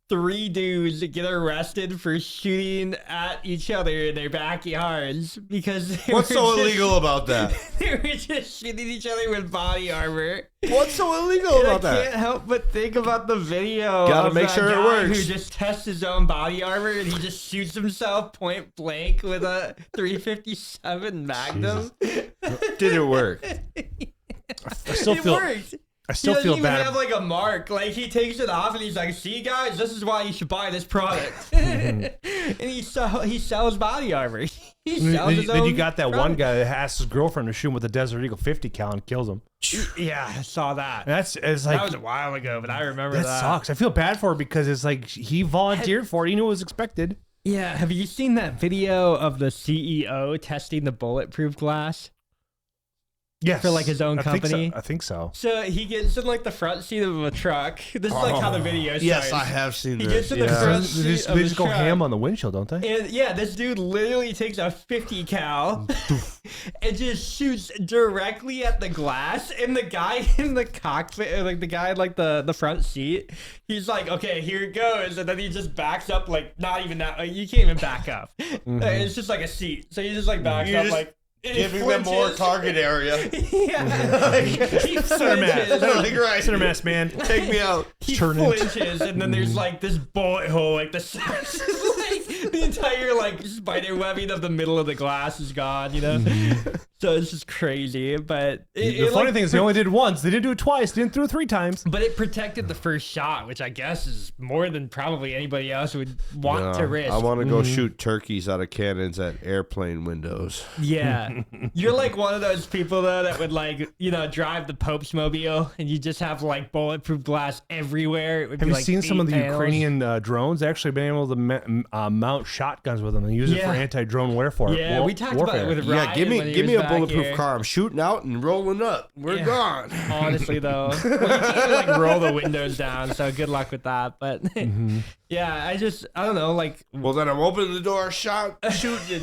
3 dudes get arrested for shooting at each other in their backyards because they What's were so just- illegal about that? They were just shooting each other with body armor. What's so illegal And I about that? can't help but think about the video. Gotta of make that sure it guy works. Who just tests his own body armor and he just shoots himself point blank with a 357 Magnum. Did it work? I still It feel. worked. I He still doesn't feel even bad. have like a mark. Like he takes it off and he's like, "See, guys, this is why you should buy this product." And he sells body armor. He sells his Then you own got that one product. guy that asks his girlfriend to shoot him with a Desert Eagle 50 cal and kills him. Yeah, I saw that. And it's like That was a while ago, but I remember that that. sucks. I feel bad for her because it's like he volunteered for it. He knew it was expected. Yeah, have you seen that video of the CEO testing the bulletproof glass? Yes. For, like, his own company? I think so. So he gets in like the front seat of a truck. This is like how the video starts. Yes, I have seen He this. gets in the Yeah. front They seat just, of they the just go truck. ham on the windshield, don't they? And yeah, this dude literally takes a 50 cal and just shoots directly at the glass. And the guy in the cockpit, like the guy in like the front seat, he's like, "Okay, here it goes," and then he just backs up, like not even that. Like, you can't even back up. It's just like a seat, so he just like backs You up, just like and he Giving them more flinches. target area. Yeah, he Center mass. flinches. Like, right. Center mass, man. Take me out. He Turn it. flinches, and then there's like this bullet hole, like the size, like the entire like spider webbing of the middle of the glass is gone, you know. So it's just crazy, but The funny thing is, they only did it once. They didn't do it twice. They didn't do it 3 times. but it protected the first shot, which I guess is more than probably anybody else would want to risk. I want to go shoot turkeys out of cannons at airplane windows. Yeah, you're like one of those people though that would like drive the Pope's mobile, and you just have like bulletproof glass everywhere. It would Have be you like seen some 8 of the panels. Ukrainian drones? They actually been able to mount shotguns with them and use it for Yeah. anti-drone warfare. Yeah, we talked about it with Yeah, Ryan give when he me was a back bulletproof here. car. I'm shooting out and rolling up. We're Yeah. gone. Honestly, though, well, you can't even, like roll the windows down. So good luck with that. But yeah, I don't know, like. Well, then I'm opening the door, shooting and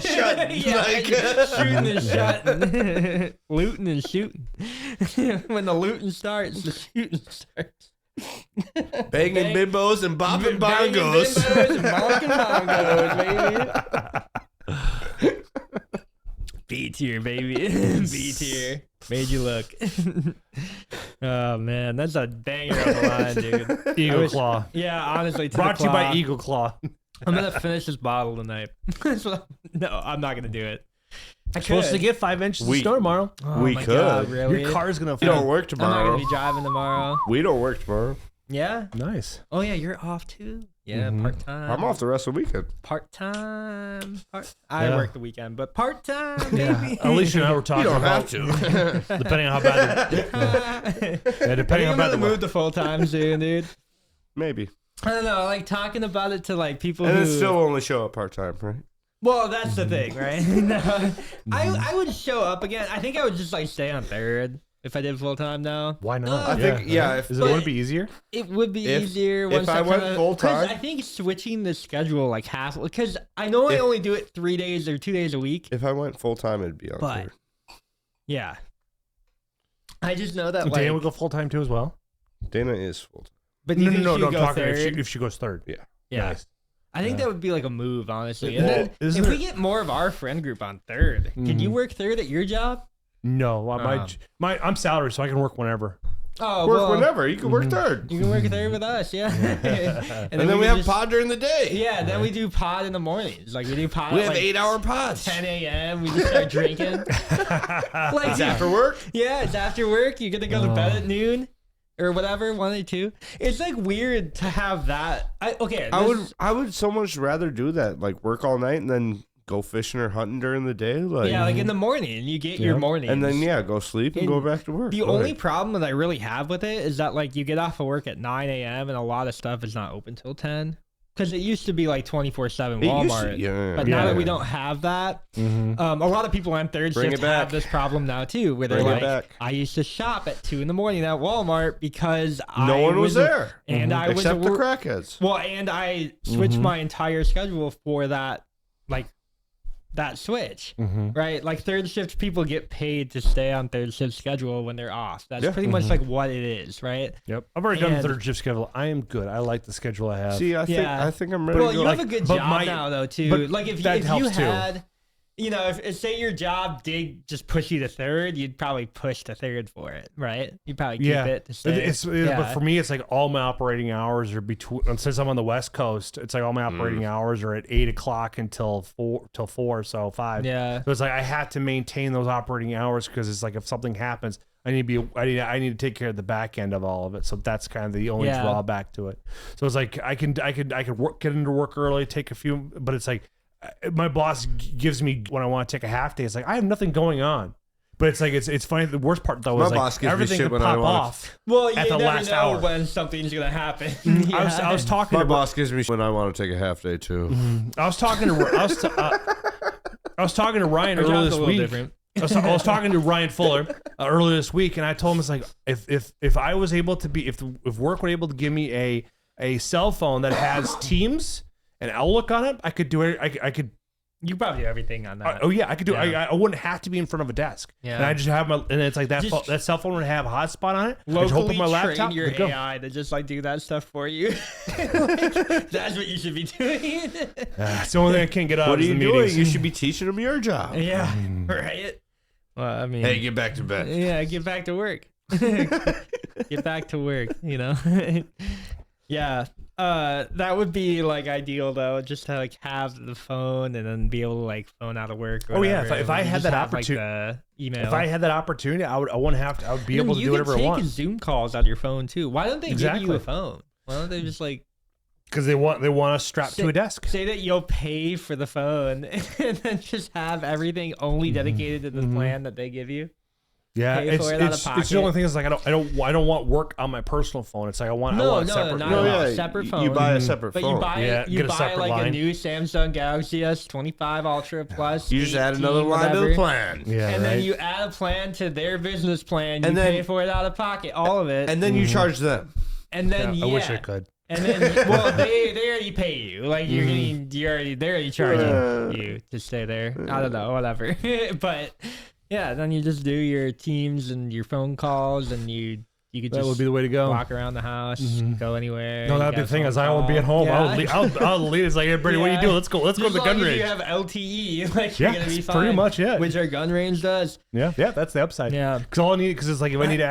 shutting. Yeah, shooting and shooting, looting and shooting. When the looting starts, the shooting starts. banging bimbos and bopping Banging bongos. bimbos and bonking bongos, baby. B tier, baby. B tier. Made you look. Oh man, that's a banger of a line, dude. Eagle wish- Claw. Yeah, honestly, Brought to you by Eagle Claw. I'm gonna finish this bottle tonight. No, I'm not gonna do it. I Supposed to could. get 5 inches We- of snow tomorrow. Oh We my could. God, really? Your car's gonna We don't fall. work I'm not tomorrow. gonna be driving tomorrow. We don't work tomorrow. Yeah. Nice. Oh yeah, you're off too. Yeah, Mhm. part time. I'm off the rest of the weekend. Part time. I Yeah. work the weekend, but part time, Yeah. baby. Alicia and I were talking You don't about have to. depending on how bad. yeah, depending on I'm how bad gonna the move to full time soon, dude. Maybe. I don't know, like talking about it to like people And who. then still only show up part time, right? Well, that's the thing, right? No, I would show up again. I think I would just like stay on third if I did full time now. Why not? I think, yeah, if- Is it would it be easier? It would be If- easier if once I went kinda- full 'cause time- I think switching the schedule like half because I know I If- only do it 3 days or 2 days a week. If I went full time, it'd be on But third. yeah, I just know that So like. Dana would go full time too as well. Dana is full time. But do you think she No. would I'm go talking third? if she goes third. Yeah. Yeah. Nice. I think Yeah. that would be like a move, honestly. Well, And then isn't if we there- get more of our friend group on third, can you Mhm. work third at your job? No, Oh. I'm salaried, so I can work whenever. Oh, Work well, whenever. You can work third. You can work third with us, yeah. And then we can have just- pod during the day. Yeah, then we do pod in the mornings. Like we do pod. We at have like 8-hour pods. 10 a.m. We just start drinking. Like It's after work. Yeah, it's after work. You're gonna go to bed at noon or whatever, 1 or 2. It's like weird to have that. I would so much rather do that, like work all night and then go fishing or hunting during the day, like Yeah, like in the morning, you get your Yeah. morning, and then go sleep and go back to work. The Go only ahead. problem that I really have with it is that like you get off of work at 9 a.m. and a lot of stuff is not open till 10. Because it used to be like 24/7 It used Walmart. to- yeah, But now yeah. that we don't have that, Mm-hmm. a lot of people on third Bring shift it back. have this problem now too, where they're Bring it like, back. I used to shop at 2 in the morning at Walmart because no one was there, and I was except the wor- crackheads. Well, and I switched my entire schedule for that, like that switch, right? Like third shift people get paid to stay on third shift schedule when they're off. That's Yeah. pretty much like what it is, right? Yep. I've already done the And- third shift schedule. I am good. I like the schedule I have. See, I Yeah. think I'm ready Well, to you go. have a good but job my- now, though, too. but Like if that you helps, too. had, you know, if say your job did just push you to third, you'd probably push to third for it, right? You'd probably keep yeah. it to stay. But for me, it's like all my operating hours are between. Since I'm on the West Coast, it's like all my operating hours are at 8 o'clock until 4, so 5. Yeah. So it's like I have to maintain those operating hours because it's like if something happens, I need to take care of the back end of all of it. So that's kind of the only Yeah. drawback to it. So it's like I could work, get into work early, take a few, but it's like my boss gives me when I want to take a half day. It's like I have nothing going on. But it's like it's funny. The worst part though My is like boss gives me everything shit could when I pop wanna- off. Well, you at the never last know hour. when something's gonna happen. I was talking My to boss gives me when I want to take a half day too. I was talking to Ryan Our earlier job's this a little week. different. I was talking to Ryan Fuller earlier this week, and I told him it's like if I was able to be if work were able to give me a cell phone that has Teams and Outlook on it, I could do it. I could. You probably do everything on that. I could do. Yeah. I wouldn't have to be in front of a desk. Yeah. And I just have my and it's like that. Just- That cell phone would have a hotspot on it. I just Locally open my laptop. train your and go. AI to just like do that stuff for you. Like, that's what you should be doing. It's the only thing I can't get out. What are is you the doing? meetings. You should be teaching them your job. Yeah, right. Well, I mean, Hey, get back to bed. yeah, get back to work. Get back to work. You know. Yeah. That would be like ideal though, just to like have the phone and then be able to like phone out of work. Or Oh, yeah, whatever, if I and had just that have, like, opportunity- the email. If I had that opportunity, I wouldn't have to. I would be able to you do whatever I can want. take Zoom calls on your phone too. Why don't they give you Exactly. a phone? Why don't they just like Because they want us strapped to a desk. say that you'll pay for the phone and then just have everything only dedicated to the plan that they give you? Yeah, pay for it out of it's the pocket. only thing is like I don't want work on my personal phone. It's like I want separate. not No, at all. yeah, Separate you phone. buy a separate But phone. you buy Yeah, you get a buy separate like a line. new Samsung Galaxy S25 Ultra Plus. You just add 18, another line to the whatever. plan. Yeah, And right. then you add a plan to their business plan. You And then- pay for it out of pocket, all of it. And then you charge them. And then I wish I could. And then well, they already pay you. Like you're getting they're already charging you to stay there. I don't know, whatever. But yeah, then you just do your Teams and your phone calls, and you could That just would be the way to go. walk around the house, go anywhere. No, you that'd be get the a thing phone is I won't be at home. call. I'll leave. It's like, hey, Brady, what are you Yeah. doing? Let's go to Just the gun long as range. you have LTE, like Yeah, you're gonna be it's fine. pretty much it. Which our gun range does. Yeah, that's the upside. Yeah. Because all I need, because it's like if I need to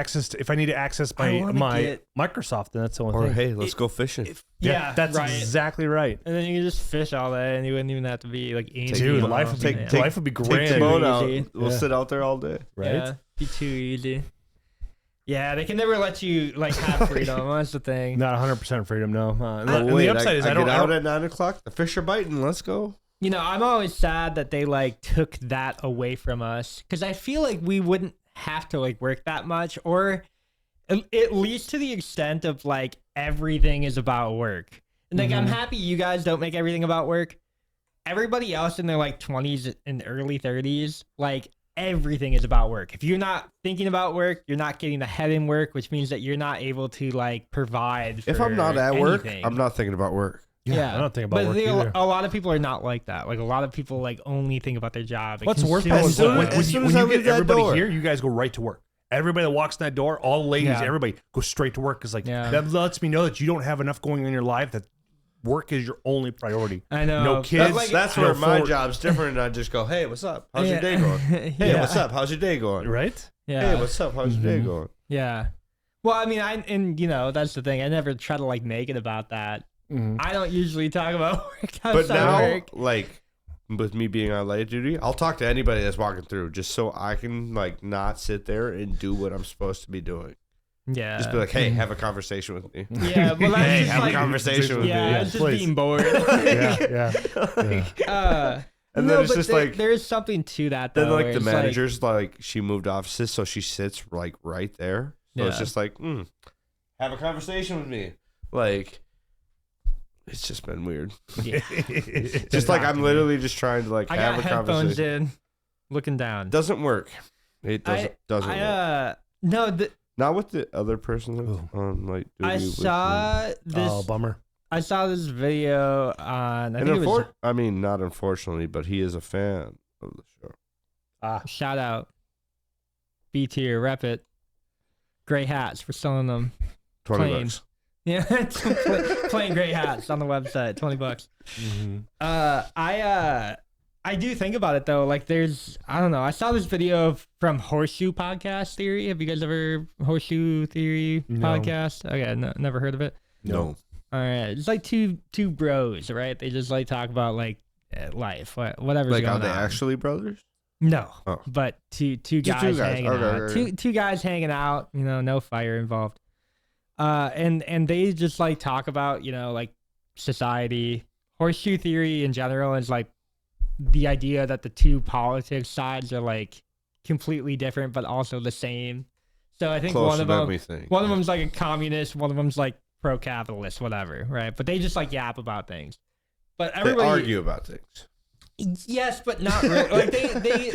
access I wanna my get- Microsoft, then that's the only Or thing. hey, let's go fishing. Yeah, that's right. exactly right. And then you can just fish all day, and you wouldn't even have to be like Take Dude, the- life would be take- life would be Take grand. the boat out. Easy. We'll Yeah. sit out there all day. Right? Yeah, be too easy. Yeah, they can never let you like have freedom. That's the thing. Not 100% freedom, no. And Oh, wait, the upside is I get don't. out at 9 o'clock. The fish are biting. Let's go. You know, I'm always sad that they like took that away from us because I feel like we wouldn't have to like work that much, or at least to the extent of like everything is about work. And like I'm happy you guys don't make everything about work. Everybody else in their like 20s and early 30s, like everything is about work. If you're not thinking about work, you're not getting ahead in work, which means that you're not able to like provide. If for I'm not at work, anything. I'm not thinking about work. Yeah, I don't think about but work they- either. a lot of people are not like that. Like a lot of people like only think about their job. and What's worse consume though As is soon when, as- when as you, soon when as I you leave get that everybody door. here, you guys go right to work. Everybody that walks in that door, all the ladies, Yeah. everybody go straight to work because like Yeah. that lets me know that you don't have enough going on in your life, that work is your only priority. I know. No kids. But, That's no where my forward- job's different. And I just go, hey, what's up? How's your day going? Hey, yeah. what's up? How's your day going? Right? Yeah. Hey, what's up? How's your day going? Yeah. Well, I mean, and you know, that's the thing. I never try to like make it about that. I don't usually talk about work But outside now, work. like, with me being on light duty, I'll talk to anybody that's walking through just so I can, like, not sit there and do what I'm supposed to be doing. Yeah. Just be like, hey, have a conversation with me. Yeah. Well, that's Hey, just have like, a conversation with yeah, me. it's just please. being bored. Yeah, yeah. And no, then it's but just there, like, there is something to that. Though, then, like, where the it's manager's like, she moved offices, so she sits, like, right there. So it's Yeah. just like, have a conversation with me. Like, it's just been weird. Yeah. Just like, I'm literally just trying to, like, I have got a headphones conversation. in, looking down. Doesn't work. It doesn't work. No, Not with the other person that's on like duty I with me. saw this. Oh, bummer. I saw this video on. I And think it was. I mean, not unfortunately, but he is a fan of the show. Shout out. B tier, rep it. Gray hats for selling them. 20 Plain. bucks. Yeah, plain gray hats on the website, $20. I do think about it though. Like, I don't know. I saw this video from Horseshoe Podcast Theory. Have you guys ever Horseshoe Theory No. podcast? Okay, never heard of it. No. All right, it's like two bros, right? They just like talk about like life, whatever's Like, going are they on. actually brothers? No, Oh. but two Just guys, two guys. hanging Okay, out. okay. Two guys hanging out. You know, no fire involved. And they just like talk about, you know, like society. Horseshoe theory in general is like the idea that the two politics sides are like completely different but also the same. So I think Closer one of than them we think. one of them's like a communist, one of them's like pro-capitalist, whatever, right? But they just like yap about things. But They everybody argue about things. yes, but not really. Like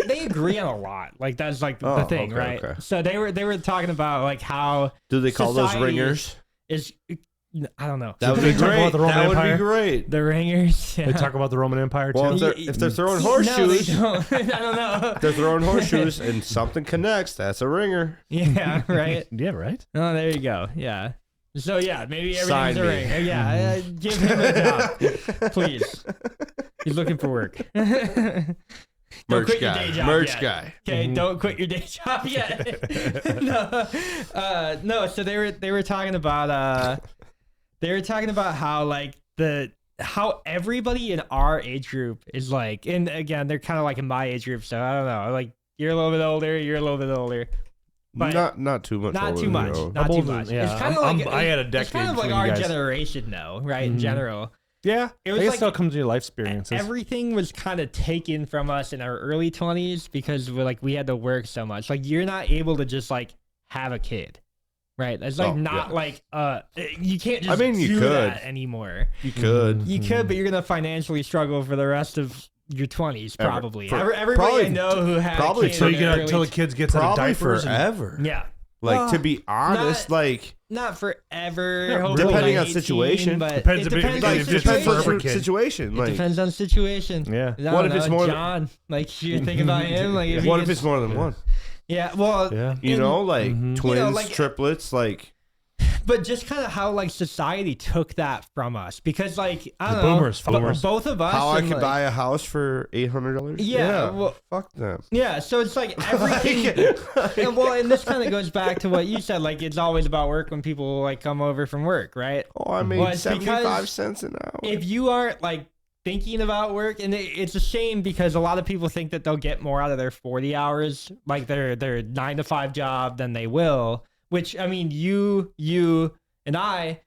they agree on a lot. Like that's like the Oh, thing, okay, right? okay. So they were talking about like how Do they call those society ringers? is I don't know. That would they be talk about great. the Roman That would be Empire? great. The ringers. They talk about the Roman Empire too. Well, if they're throwing horseshoes, No, they don't. I don't know. if they're throwing horseshoes and something connects, that's a ringer. Yeah, right. yeah, right. Oh, there you go. Yeah. So yeah, maybe Sign everything's a me. ringer. Yeah, give him a job, please. He's looking for work. Don't Merch quit your guy. day job Merch yet. guy. Okay, don't quit your day job yet. No. So they were talking about how like how everybody in our age group is like, and again they're kind of like in my age group, so I don't know. Like you're a little bit older, you're a little bit older. But Not too much. not older too than much. you. Not I'm too older much. than- yeah, It's kind of I'm- like I had a It's kind decade of like between our you guys. generation, though, right? In Mhm. general, Yeah, It I was guess like that comes to your life experiences. everything was kind of taken from us in our early 20s because we had to work so much. Like you're not able to just like have a kid, right? It's like Oh, not yeah. like you can't just mean, you do could. that anymore. You could. You could, but you're gonna financially struggle for the rest of your 20s Ever. probably. For- Everybody probably- I know who had probably a kid until in you their get early until the kids gets out of Probably diapers. forever. yeah. Like to be honest, not- like Not forever. Yeah, hopefully depending by on 18, situation. But Depends it if it- depends like, on if it it's depends for on every the kid. situation. It Like depends on situation. Yeah. I What don't if it's know, more than- John? Like you think about him. Like if he what if gets- it's more than one? Yeah. Well. Yeah. You and- know, like Mhm. twins, You know, like- triplets, like But just kind of how like society took that from us because like I The don't know, boomers. both of us. how I and, could like- buy a house for $800. Yeah, well- fuck them. Yeah, so it's like everything. And, well, and this kind of goes back to what you said. Like it's always about work when people like come over from work, right? Oh, I made Well, it's 75 because cents an hour. If you aren't like thinking about work, and it's a shame because a lot of people think that they'll get more out of their 40 hours, like their 9 to 5 job, than they will. Which I mean, you and I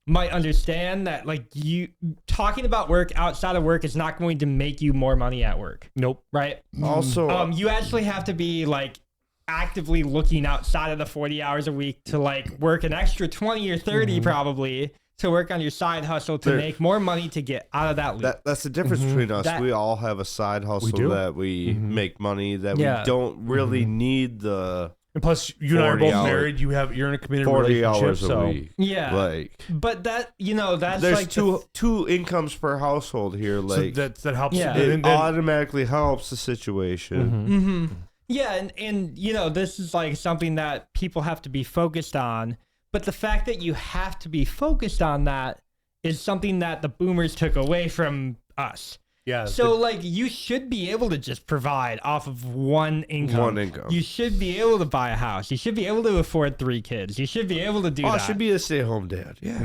might understand that like you talking about work outside of work is not going to make you more money at work, Nope. right? Also, You actually have to be like actively looking outside of the 40 hours a week to like work an extra 20 or 30 probably to work on your side hustle to There- make more money to get out of that loop. that's the difference between us. That- we all have a side hustle do. that we make money that Yeah. we don't really need the And plus, you and I are 40 both hours. married. You're in a committed 40 relationship. hours a So week. Yeah. Like But that, that's there's like two incomes per household here. Like that helps. Yeah. and it then- automatically helps the situation. Yeah, and this is like something that people have to be focused on. But the fact that you have to be focused on that is something that the boomers took away from us. yeah. So like you should be able to just provide off of one income. One income. You should be able to buy a house. You should be able to afford 3 kids. You should be able to do Oh, I that. should be a stay-at-home dad. Yeah.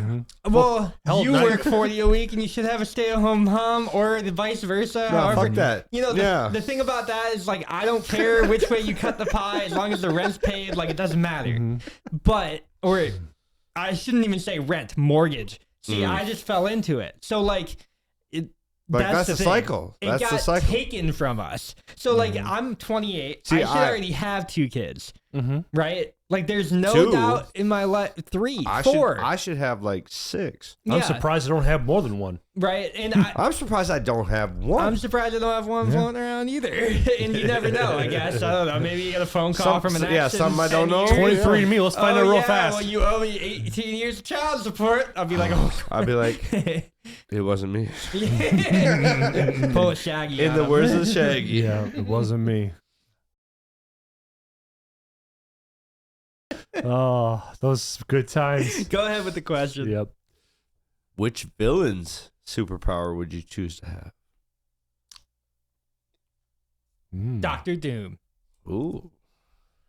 Well, hell, you now work 40 a week and you should have a stay-at-home mom or the vice versa. No, however- fuck that. The, the thing about that is like I don't care which way you cut the pie as long as the rent's paid, like it doesn't matter. But I shouldn't even say rent, mortgage. See, I just fell into it. So like that's the thing. cycle. It That's got the cycle. taken from us. So like I'm 28. See, I should already have 2 kids. Mhm. Right? Like there's no 2? doubt in my life. 3, I 4. should have like 6. I'm Yeah, surprised I don't have more than one. Right? And I'm surprised I don't have one. I'm surprised I don't have one floating around either. And you never know, I guess. I don't know. Maybe you get a phone call from an ex. something I don't know. 23 to me. Let's find out real fast. Well, you owe me 18 years of child support. I'll be like, oh. I'd be like, it wasn't me. Pull a Shaggy In out the of words him. of Shaggy. Yeah, it wasn't me. Oh, those good times. Go ahead with the question. Yep. Which villain's superpower would you choose to have? Dr. Doom. Ooh.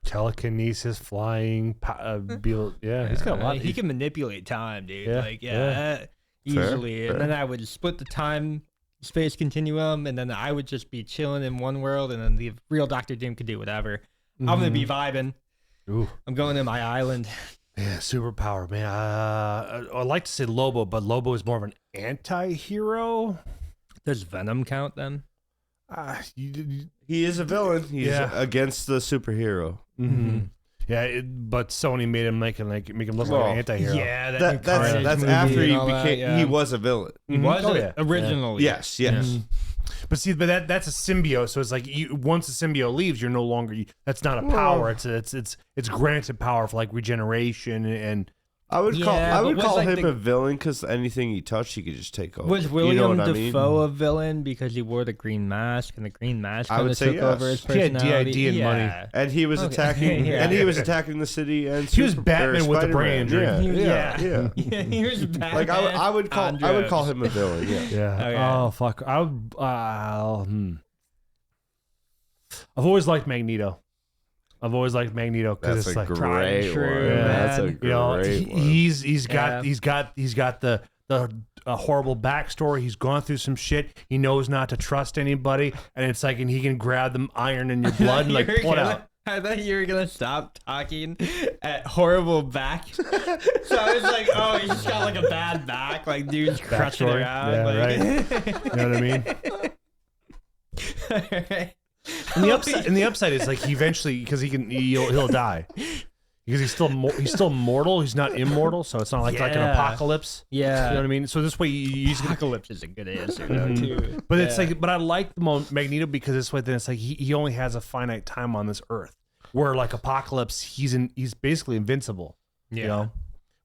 Telekinesis, flying, yeah, he's got a lot. He can manipulate time, dude. Yeah, Like, yeah. easily. fair. And then I would split the time space continuum, and then I would just be chilling in one world, and then the real Dr. Doom could do whatever. I'm gonna be vibing. Ooh. I'm going to my island. Yeah, superpower, man. I'd like to say Lobo, but Lobo is more of an anti-hero. Does Venom count then? He is a villain. He's Yeah. against the superhero. Yeah, but Sony made him make him look Well, like an anti-hero. Yeah, That's after he became. He was a villain. He was Oh, it yeah. originally. Yes. Yes. But see, that's a symbiote. So it's like once the symbiote leaves, you're no longer. That's not a power. It's granted power for like regeneration and. I would call. Yeah, I but would was, call like, him the- a villain because anything he touched, he could just take over. Was William you know what I mean? Dafoe a villain because he wore the green mask, and the green mask I kind would of say took over his yes. He had personality? DID and money. And he was Okay. attacking. Yeah. And he was attacking the city. And He was Super- Batman or with the brain Spider-Man. injury. Yeah. Yeah. Yeah, here's Batman. Like I would call. on I would call drugs. him a villain. Yeah. Yeah. Okay. Oh fuck. I would. I've always liked Magneto. Magneto because That's it's a like great one. true, That's a man. you know great one. he's Yeah. got the horrible backstory. He's gone through some shit. He knows not to trust anybody, and it's like and he can grab the iron in your blood and like You're pull it gonna- out. I thought you were gonna stop talking at horrible back. So I was like, oh, he's just got like a bad back, like dude's crushing Backstory. around. Yeah, like, You know what I mean? Alright. And the upside is like he eventually, because he'll die because he's still mortal. He's not immortal, so it's not like an Yeah. apocalypse. Yeah. You know what I mean? So this way he's gonna. Apocalypse is a good answer though too. But it's like, but I like the Magneto because this way then it's like he only has a finite time on this Earth. Where like Apocalypse, he's basically invincible. You know.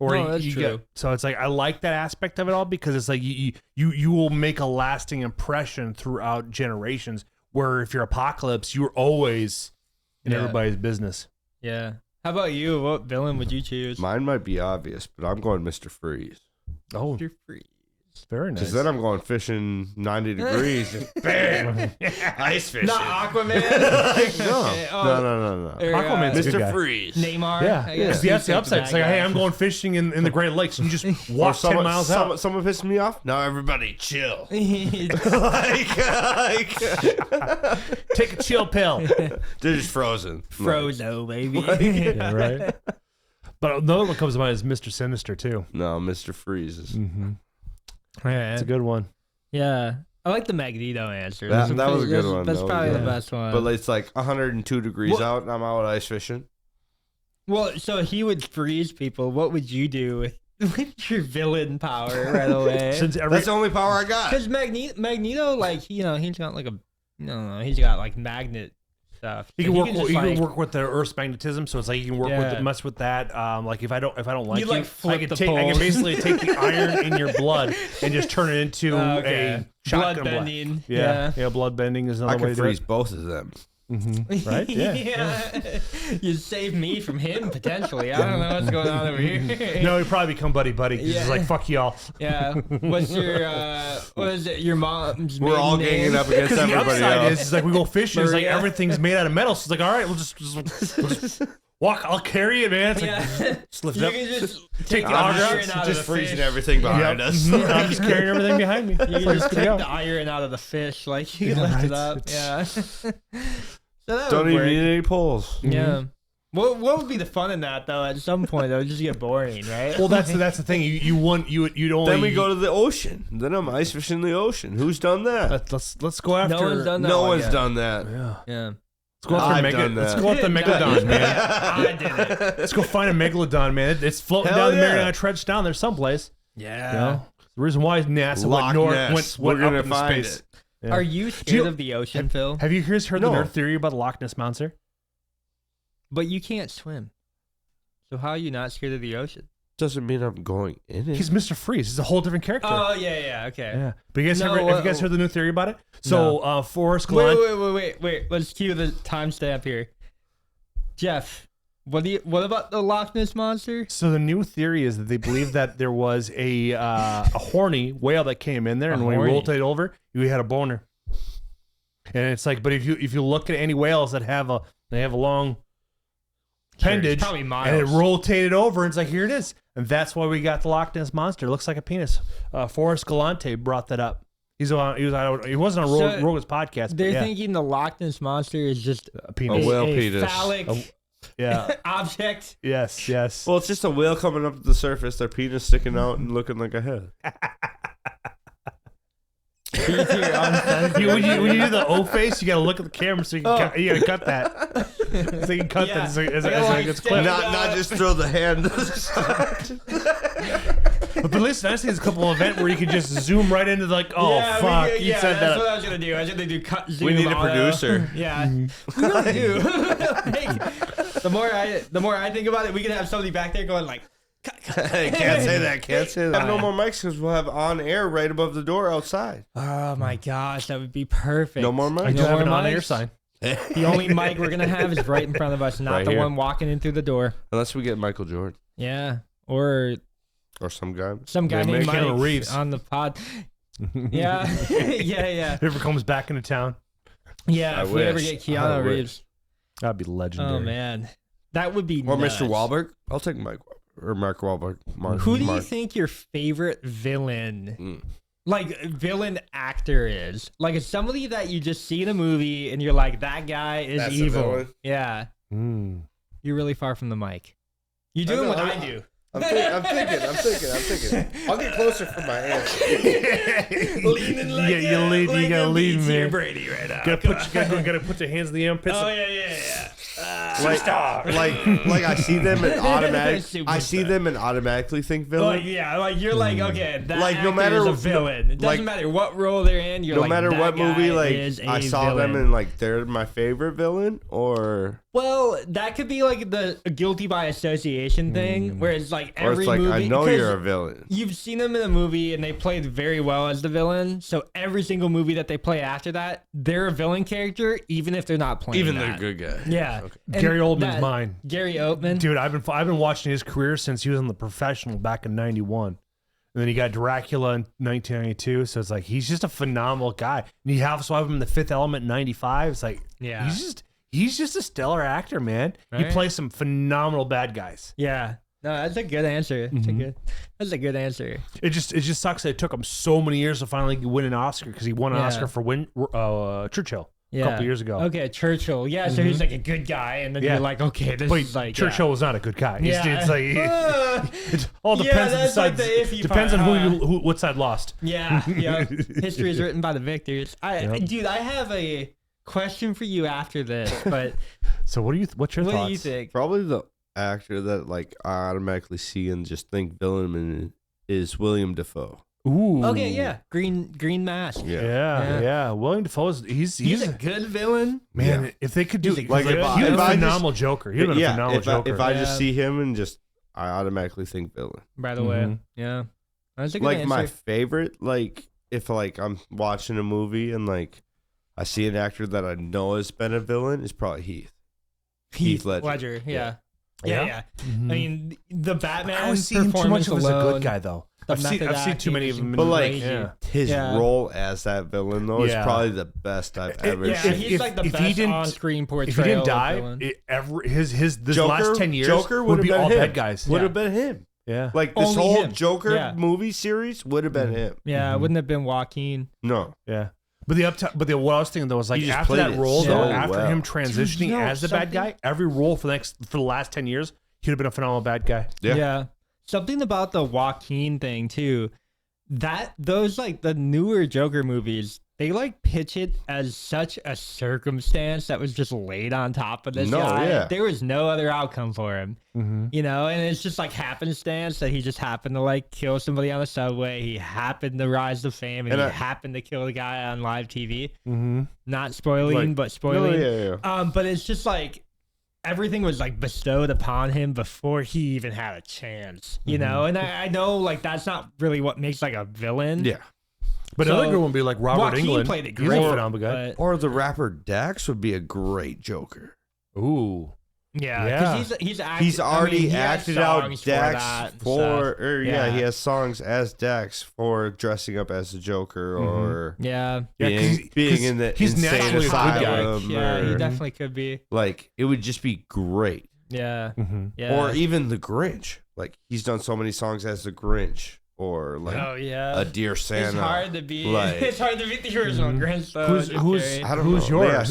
Or No, that's true. So it's like I like that aspect of it all because it's like you will make a lasting impression throughout generations. Where if you're Apocalypse, you're always in Yeah. everybody's business. Yeah. How about you? What villain would you choose? Mine might be obvious, but I'm going Mr. Freeze. Oh, Mr. Freeze. very nice. Because then I'm going fishing 90 degrees. Just bam! Ice fishing. Not Aquaman. No. Or, Aquaman's a good guy. Mr. Freeze. Neymar. Yeah, I guess. that's the He's upside. the It's like, bad hey, guy. I'm going fishing in the Great Lakes, and you just Or walk 10 miles out. Someone pisses me off. Now everybody chill. He's- Take a chill pill. They're just frozen. Frozo, baby. Yeah, right. But another one comes to mind is Mr. Sinister too. No, Mr. Freeze is. Mm-hmm. Yeah. It's a good one. Yeah. I like the Magneto answer. That- That's that was a good one. That's That was probably good. the best one. But it's like 102 degrees What- out, and I'm out ice fishing. well, so he would freeze people. What would you do with your villain power right away? Since That's the only power I got. Because Magneto, like, he's got like he's got like magnet stuff. he So can work. just, He like, can work with the Earth's magnetism, so it's like you can work Yeah. with mess with that. Like if I don't like You, you, like, I flip can the I can poles. basically take the iron in your blood and just turn it into okay. a blood shotgun bending. Yeah, blood bending is I another way can to freeze do both of them. it. Mm-hmm. Right? Yeah. You save me from him potentially. I don't know what's going on over here. No, we probably become buddy. He's Yeah. just like fuck y'all. Yeah. What's your what is it? Your mom's We're all maiden ganging name? up against Because the everybody upside else. is like we go fishing. It's like Maria. everything's made out of metal. So it's like all right, we'll just walk. I'll carry it, man. It's like, Yeah. just lift You it up. can just Take take the the auger out, iron out of Just the freezing fish. everything behind us. Mhm. I'm just carrying everything behind me. You can Like, just good to take go. the iron out of the fish, like you can Yeah, lift it right. up. It's- Yeah. So that Don't would even work. need any poles. Yeah. What would be the fun in that though? At some point, it would just get boring, right? Well, that's the thing. You'd only. Then we go to the ocean. Then I'm ice fishing the ocean. Who's done that? Let's go after. no one's done that. No one one's yet. done that. Yeah. Yeah. Let's go after I've done Let's that. go after Megalodon, man. I did it. Let's go find a Megalodon, man. It's floating Hell down the yeah. Mariana Trench down there someplace. Yeah. You know? The reason why NASA Loch went Ness. went We're up gonna into find space. it. Yeah. Are you Do scared you- of the ocean, Phil? Have you heard No. the nerd theory about the Loch Ness monster? But you can't swim. So how are you not scared of the ocean? Doesn't mean I'm going in it. He's Mr. Freeze. He's a whole different character. Oh yeah, okay. Yeah. But you guys No, have you guys heard the new theory about it? So Forrest Wait, Gump. wait. Let's cue the timestamp here. Jeff, what about the Loch Ness monster? So the new theory is that they believe that there was a horny whale that came in there, and when he horny. rolled it over, he had a boner. And it's like, but if you look at any whales that have a long appendage, probably and it miles. rotated over, and it's like here it is, and that's why we got the Loch Ness monster. It looks like a penis. Forrest Galante brought that up. He wasn't on So, Rogan's podcast. But They're yeah, thinking the Loch Ness monster is just a penis. A whale a penis. phallic Yeah. object. Yes. Well, it's just a whale coming up to the surface, their penis sticking out and looking like a head. when you do the O face, you gotta look at the camera so you can you gotta cut that. So you can cut Yeah. that as I gotta, like, it's stay clip. down. Not just throw the hand. But listen, I see there's a couple event where you can just zoom right into like, oh Yeah, fuck, you yeah, said that's that. what I was gonna do. I was gonna do cut zoom. We need a auto. producer. Yeah, we really do. Like, the more I think about it, we can have somebody back there going like, Hey, can't say that. Can't say that. Have no more mics because we'll have on air right above the door outside. oh my gosh, that would be perfect. No more I mics. do have an more on-air mics? sign. The only mic we're gonna have is right in front of us, not Right the here. one walking in through the door. Unless we get Michael Jordan Yeah, or or some guy. some guy Yeah, named Mike Keanu Reeves. on the pod. Yeah, yeah. If ever comes back into town, Yeah, I if we ever wish. get I Keanu wish. Reeves. that'd be legendary. Oh man, that would be Or nuts. Mr. Wahlberg. I'll take Mike or Mark Wahlberg. Who do you Mark. think your favorite villain, Mm. like villain actor, is? Like, it's somebody that you just see in a movie and you're like, that guy is That's a evil. villain? Yeah. Mm. You're really far from the mic. You're doing what I do. I'm thinking. I'll get closer for my answer. Leaning like Yeah, you lead- you gotta lead, here, man. Brady, right now. Gotta put your hands in the armpits. Oh yeah. Like I see them and I see Superstar. them and automatically think villain. Like yeah, like you're like okay, that Like, no actor matter- is a villain. It doesn't like- matter what role they're in. You're No like, matter that what movie, guy like is I a saw villain. them and like they're my favorite villain, or Well, that could be like the guilty by association thing, where it's like or every it's like movie. I know because you're a villain. You've seen them in a movie and they played very well as the villain. So every single movie that they play after that, they're a villain character, even if they're not playing. Even that. the good guy. Yeah, And Gary Oldman's that- mine. Gary Oldman. Dude, I've been watching his career since he was on The Professional back in '91, and then he got Dracula in 1992. So it's like he's just a phenomenal guy. And you also have him in The Fifth Element in '95. It's like Yeah. he's just a stellar actor, man. He Right. plays some phenomenal bad guys. Yeah. No, that's a good answer. That's a good answer. It just sucks that it took him so many years to finally win an Oscar because he won an Yeah. Oscar for Churchill Yeah. a couple years ago. Okay, Churchill. Yeah, so he's like a good guy, and then Yeah. you're like, okay, this But is like Churchill was not a good guy. Yeah. It's like it all Yeah, depends on the that's like side. the iffy Depends part, on huh? what side lost. Yeah, yeah. History is written by the victors. Dude, I have a question for you after this, but So what's your what thoughts? do you think? Probably the actor that like I automatically see and just think villain is William Dafoe. Ooh. Okay, yeah, Green Mask. Yeah. William Dafoe's he's a good villain. man. Yeah. If they could do He's a Like, good if villain. he was if a I just- phenomenal Joker. He would have been a phenomenal Joker. if I just Yeah. see him and just I automatically think villain. By the way, yeah, that's a good Like answer. my favorite, like if like I'm watching a movie and like I see an actor that I know has been a villain, is probably Heath Ledger. Yeah. Yeah? Yeah. Mhm. I mean, the Batman I always see him too performance much of as a alone, good guy though. the I've seen method too many of acting them. is But like crazy. Yeah. his Yeah. role as that villain though is Yeah. probably the best I've ever Yeah, seen. he's like the if he best didn't- on-screen portrayal. If he didn't of die, villain. his this Joker, last 10 years Joker would would've be been all him. bad guys. Would Yeah. have been him. Yeah. Like this Only whole him. Joker Yeah. movie series would have been him. Yeah, it wouldn't have been Joaquin. No. Yeah. But what I was thinking though was like He just after played that it role so though, after well. him transitioning Dude, you know as the bad something? guy, every role for the last 10 years, he'd have been a phenomenal bad guy. Yeah. Something about the Joaquin thing too. That those like the newer Joker movies, they like pitch it as such a circumstance that was just laid on top of this No, guy. yeah. There was no other outcome for him. Mm-hmm. You know, and it's just like happenstance that he just happened to like kill somebody on the subway. He happened to rise to fame, and And he I- happened to kill the guy on live TV. Mm-hmm. Not spoiling, Like- but No, spoiling. yeah. But it's just like everything was like bestowed upon him before he even had a chance, you know. And I know like that's not really what makes like a villain. Yeah. But So, another good one would be like Robert Joaquin Englund. played it He's great, a phenomenal guy. but Or the rapper Dax would be a great Joker. Ooh. yeah, Yeah. because he's acted, He's already he has acted out songs Dax that and for, stuff. or Yeah. he has songs as Dax for dressing up as the Joker or Yeah, Yeah, 'cause being in the he's insane naturally a good guy. asylum. yeah, he or, definitely could be. like it would just be great. Yeah, Mm-hmm. yeah. Or even the Grinch. Like he's done so many songs as the Grinch or like oh yeah, a Dear Santa. it's hard to be. like- It's hard to beat the original Grinch though. Who's- Jim who's- Carrey. I don't Who's know. yours?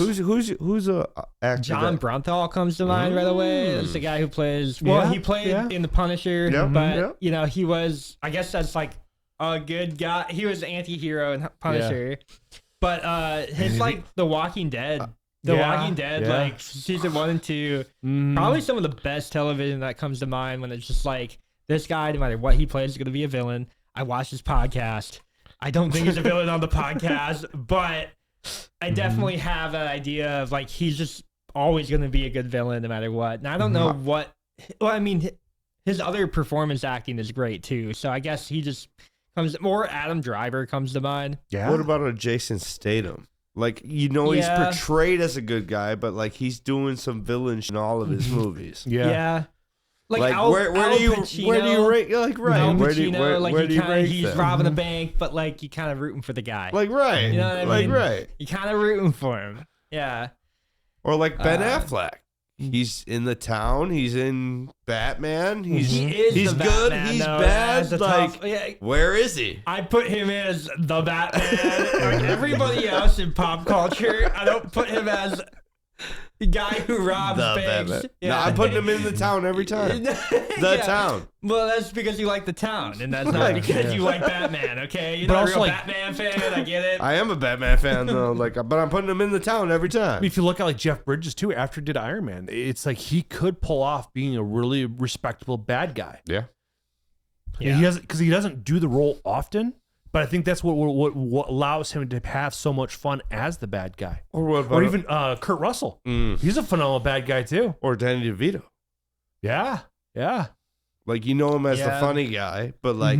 Yeah, who's a actor? John that, Bronthal comes to mind right away. That's the guy who plays. Well, Yeah, he played yeah. in The Punisher, Yep, but yep. you know he was. I guess that's like a good guy. He was anti-hero in Punisher, but his like The Walking Dead. The Yeah, Walking Dead, yeah. like season 1 and 2, Mm-hmm. probably some of the best television that comes to mind when it's just like this guy, no matter what he plays, is going to be a villain. I watched his podcast. I don't think he's a villain on the podcast, but I definitely have an idea of like he's just always going to be a good villain no matter what. And I don't know what. Well, I mean, his other performance acting is great too. So I guess he just comes. More Adam Driver comes to mind. Yeah. What about a Jason Statham? Like he's Yeah. portrayed as a good guy, but like he's doing some villain shit in all of his movies. Yeah. Like, Like Al, where Al do you Pacino, rate? Like right? Al where do you, Pacino, where, like where he do you kinda, rate he's them? robbing a bank, but like you kind of rooting for the guy. Like right? You know what I like mean? right? You kind of rooting for him. Yeah. Or like Ben Uh, Affleck. He's in the town. He's in Batman. He's He is he's the good. Batman, He's though. bad. That's a Like tough- yeah, where is he? I put him as the Batman. Like everybody else in pop culture, I don't put him as The guy who robs banks. Batman. No, I'm putting him in the town every time. The town. Well, that's because you like the town, and that's not because you like Batman. Okay, you're not a real Batman fan. I get it. I am a Batman fan though. But I'm putting him in the town every time. I mean, if you look at like Jeff Bridges too, after he did Iron Man, it's like he could pull off being a really respectable bad guy. Yeah. He doesn't, because he doesn't do the role often. But I think that's what allows him to have so much fun as the bad guy. Or even Kurt Russell. He's a phenomenal bad guy too. Or Danny DeVito. Yeah. Like, you know him as the funny guy, but like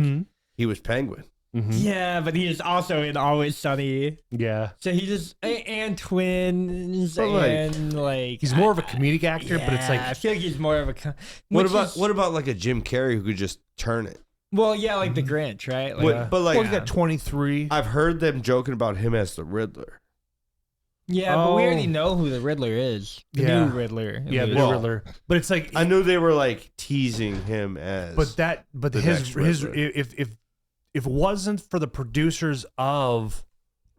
he was Penguin. Yeah, but he is also in Always Sunny. Yeah. So he just and Twins he's more of a comedic actor, but it's like I feel like he's more of a. What about like a Jim Carrey who could just turn it? Well, yeah, like the Grinch, right? Like, but like, he's got 23. I've heard them joking about him as the Riddler. Yeah, but we already know who the Riddler is. The new Riddler. Yeah, the new Riddler. But it's like I knew they were like teasing him as. But his if it wasn't for the producers of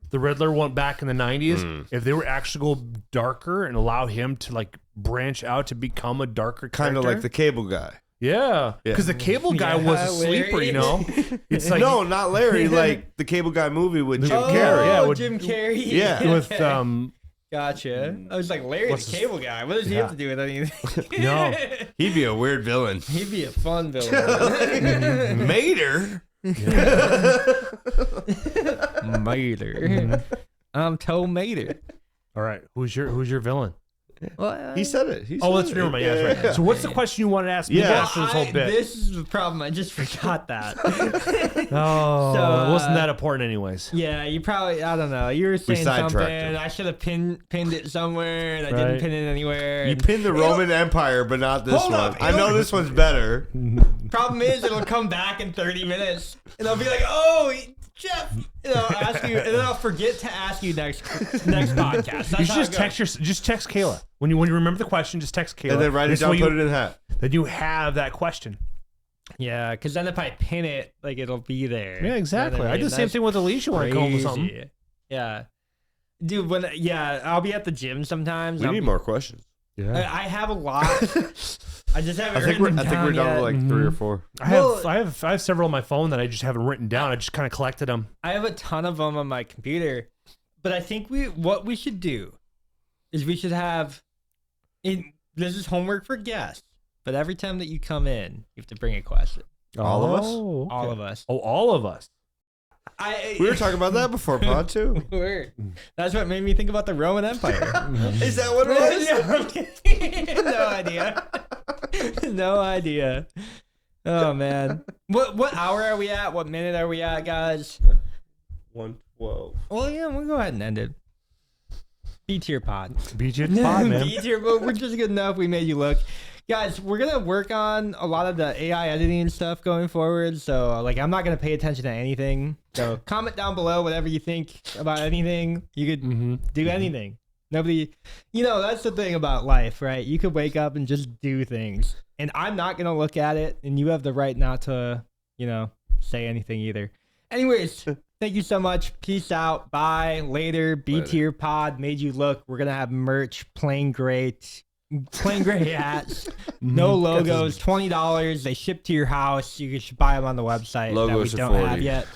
the Riddler went back in the 90s, if they were actually go darker and allow him to like branch out to become a darker kind of like the Cable Guy. Yeah, because the Cable Guy was a sleeper, you know. It's like no, not Larry. Like the Cable Guy movie with Jim Carrey. Yeah, with Jim Carrey. Yeah, with Gotcha. I was like, Larry the Cable Guy. What does he have to do with anything? No, he'd be a weird villain. He'd be a fun villain. Mater. Mater. I'm Toe Mater. All right, who's your villain? Well, he said it. Let's remember. Yeah, that's right. So what's the question you want to ask me after this whole bit? This is the problem. I just forgot that. It wasn't that important anyways. Yeah, you probably, I don't know. You were saying something. I should have pinned it somewhere, and I didn't pin it anywhere. You pinned the Roman Empire, but not this one. I know this one's better. Problem is, it'll come back in 30 minutes, and I'll be like, oh, Jeff, I'll ask you, and then I'll forget to ask you next podcast. That's you should just text Kayla when you remember the question. Just text Kayla and then write it down, put it in the hat. Then you have that question. Yeah, because then if I pin it, like it'll be there. Yeah, exactly. I did the same thing with Alicia when I come home with something. Yeah, dude. I'll be at the gym sometimes. We need more questions. Yeah, I have a lot. I just haven't. I think we're down to like 3 or 4. I have several on my phone that I just haven't written down. I just kind of collected them. I have a ton of them on my computer, but I think what we should do is we should have. This is homework for guests, but every time that you come in, you have to bring a question. All of us. Okay. All of us. Oh, all of us. We were talking about that before, Pod, too. That's what made me think about the Roman Empire. Is that what it was? No idea. No idea. Oh, man. What hour are we at? What minute are we at, guys? 1:12. Well, yeah, we'll go ahead and end it. B-tier pod. B-tier pod, man. B-tier, but we're just good enough. We made you look. Guys, we're going to work on a lot of the AI editing stuff going forward. So, I'm not going to pay attention to anything. So, comment down below whatever you think about anything. You could do anything. Nobody, that's the thing about life, right? You could wake up and just do things. And I'm not going to look at it. And you have the right not to, say anything either. Anyways, thank you so much. Peace out. Bye. Later. B-tier pod made you look. We're going to have merch. Plain gray hats, no logos, $20. They ship to your house. You should buy them on the website logos that we don't have yet.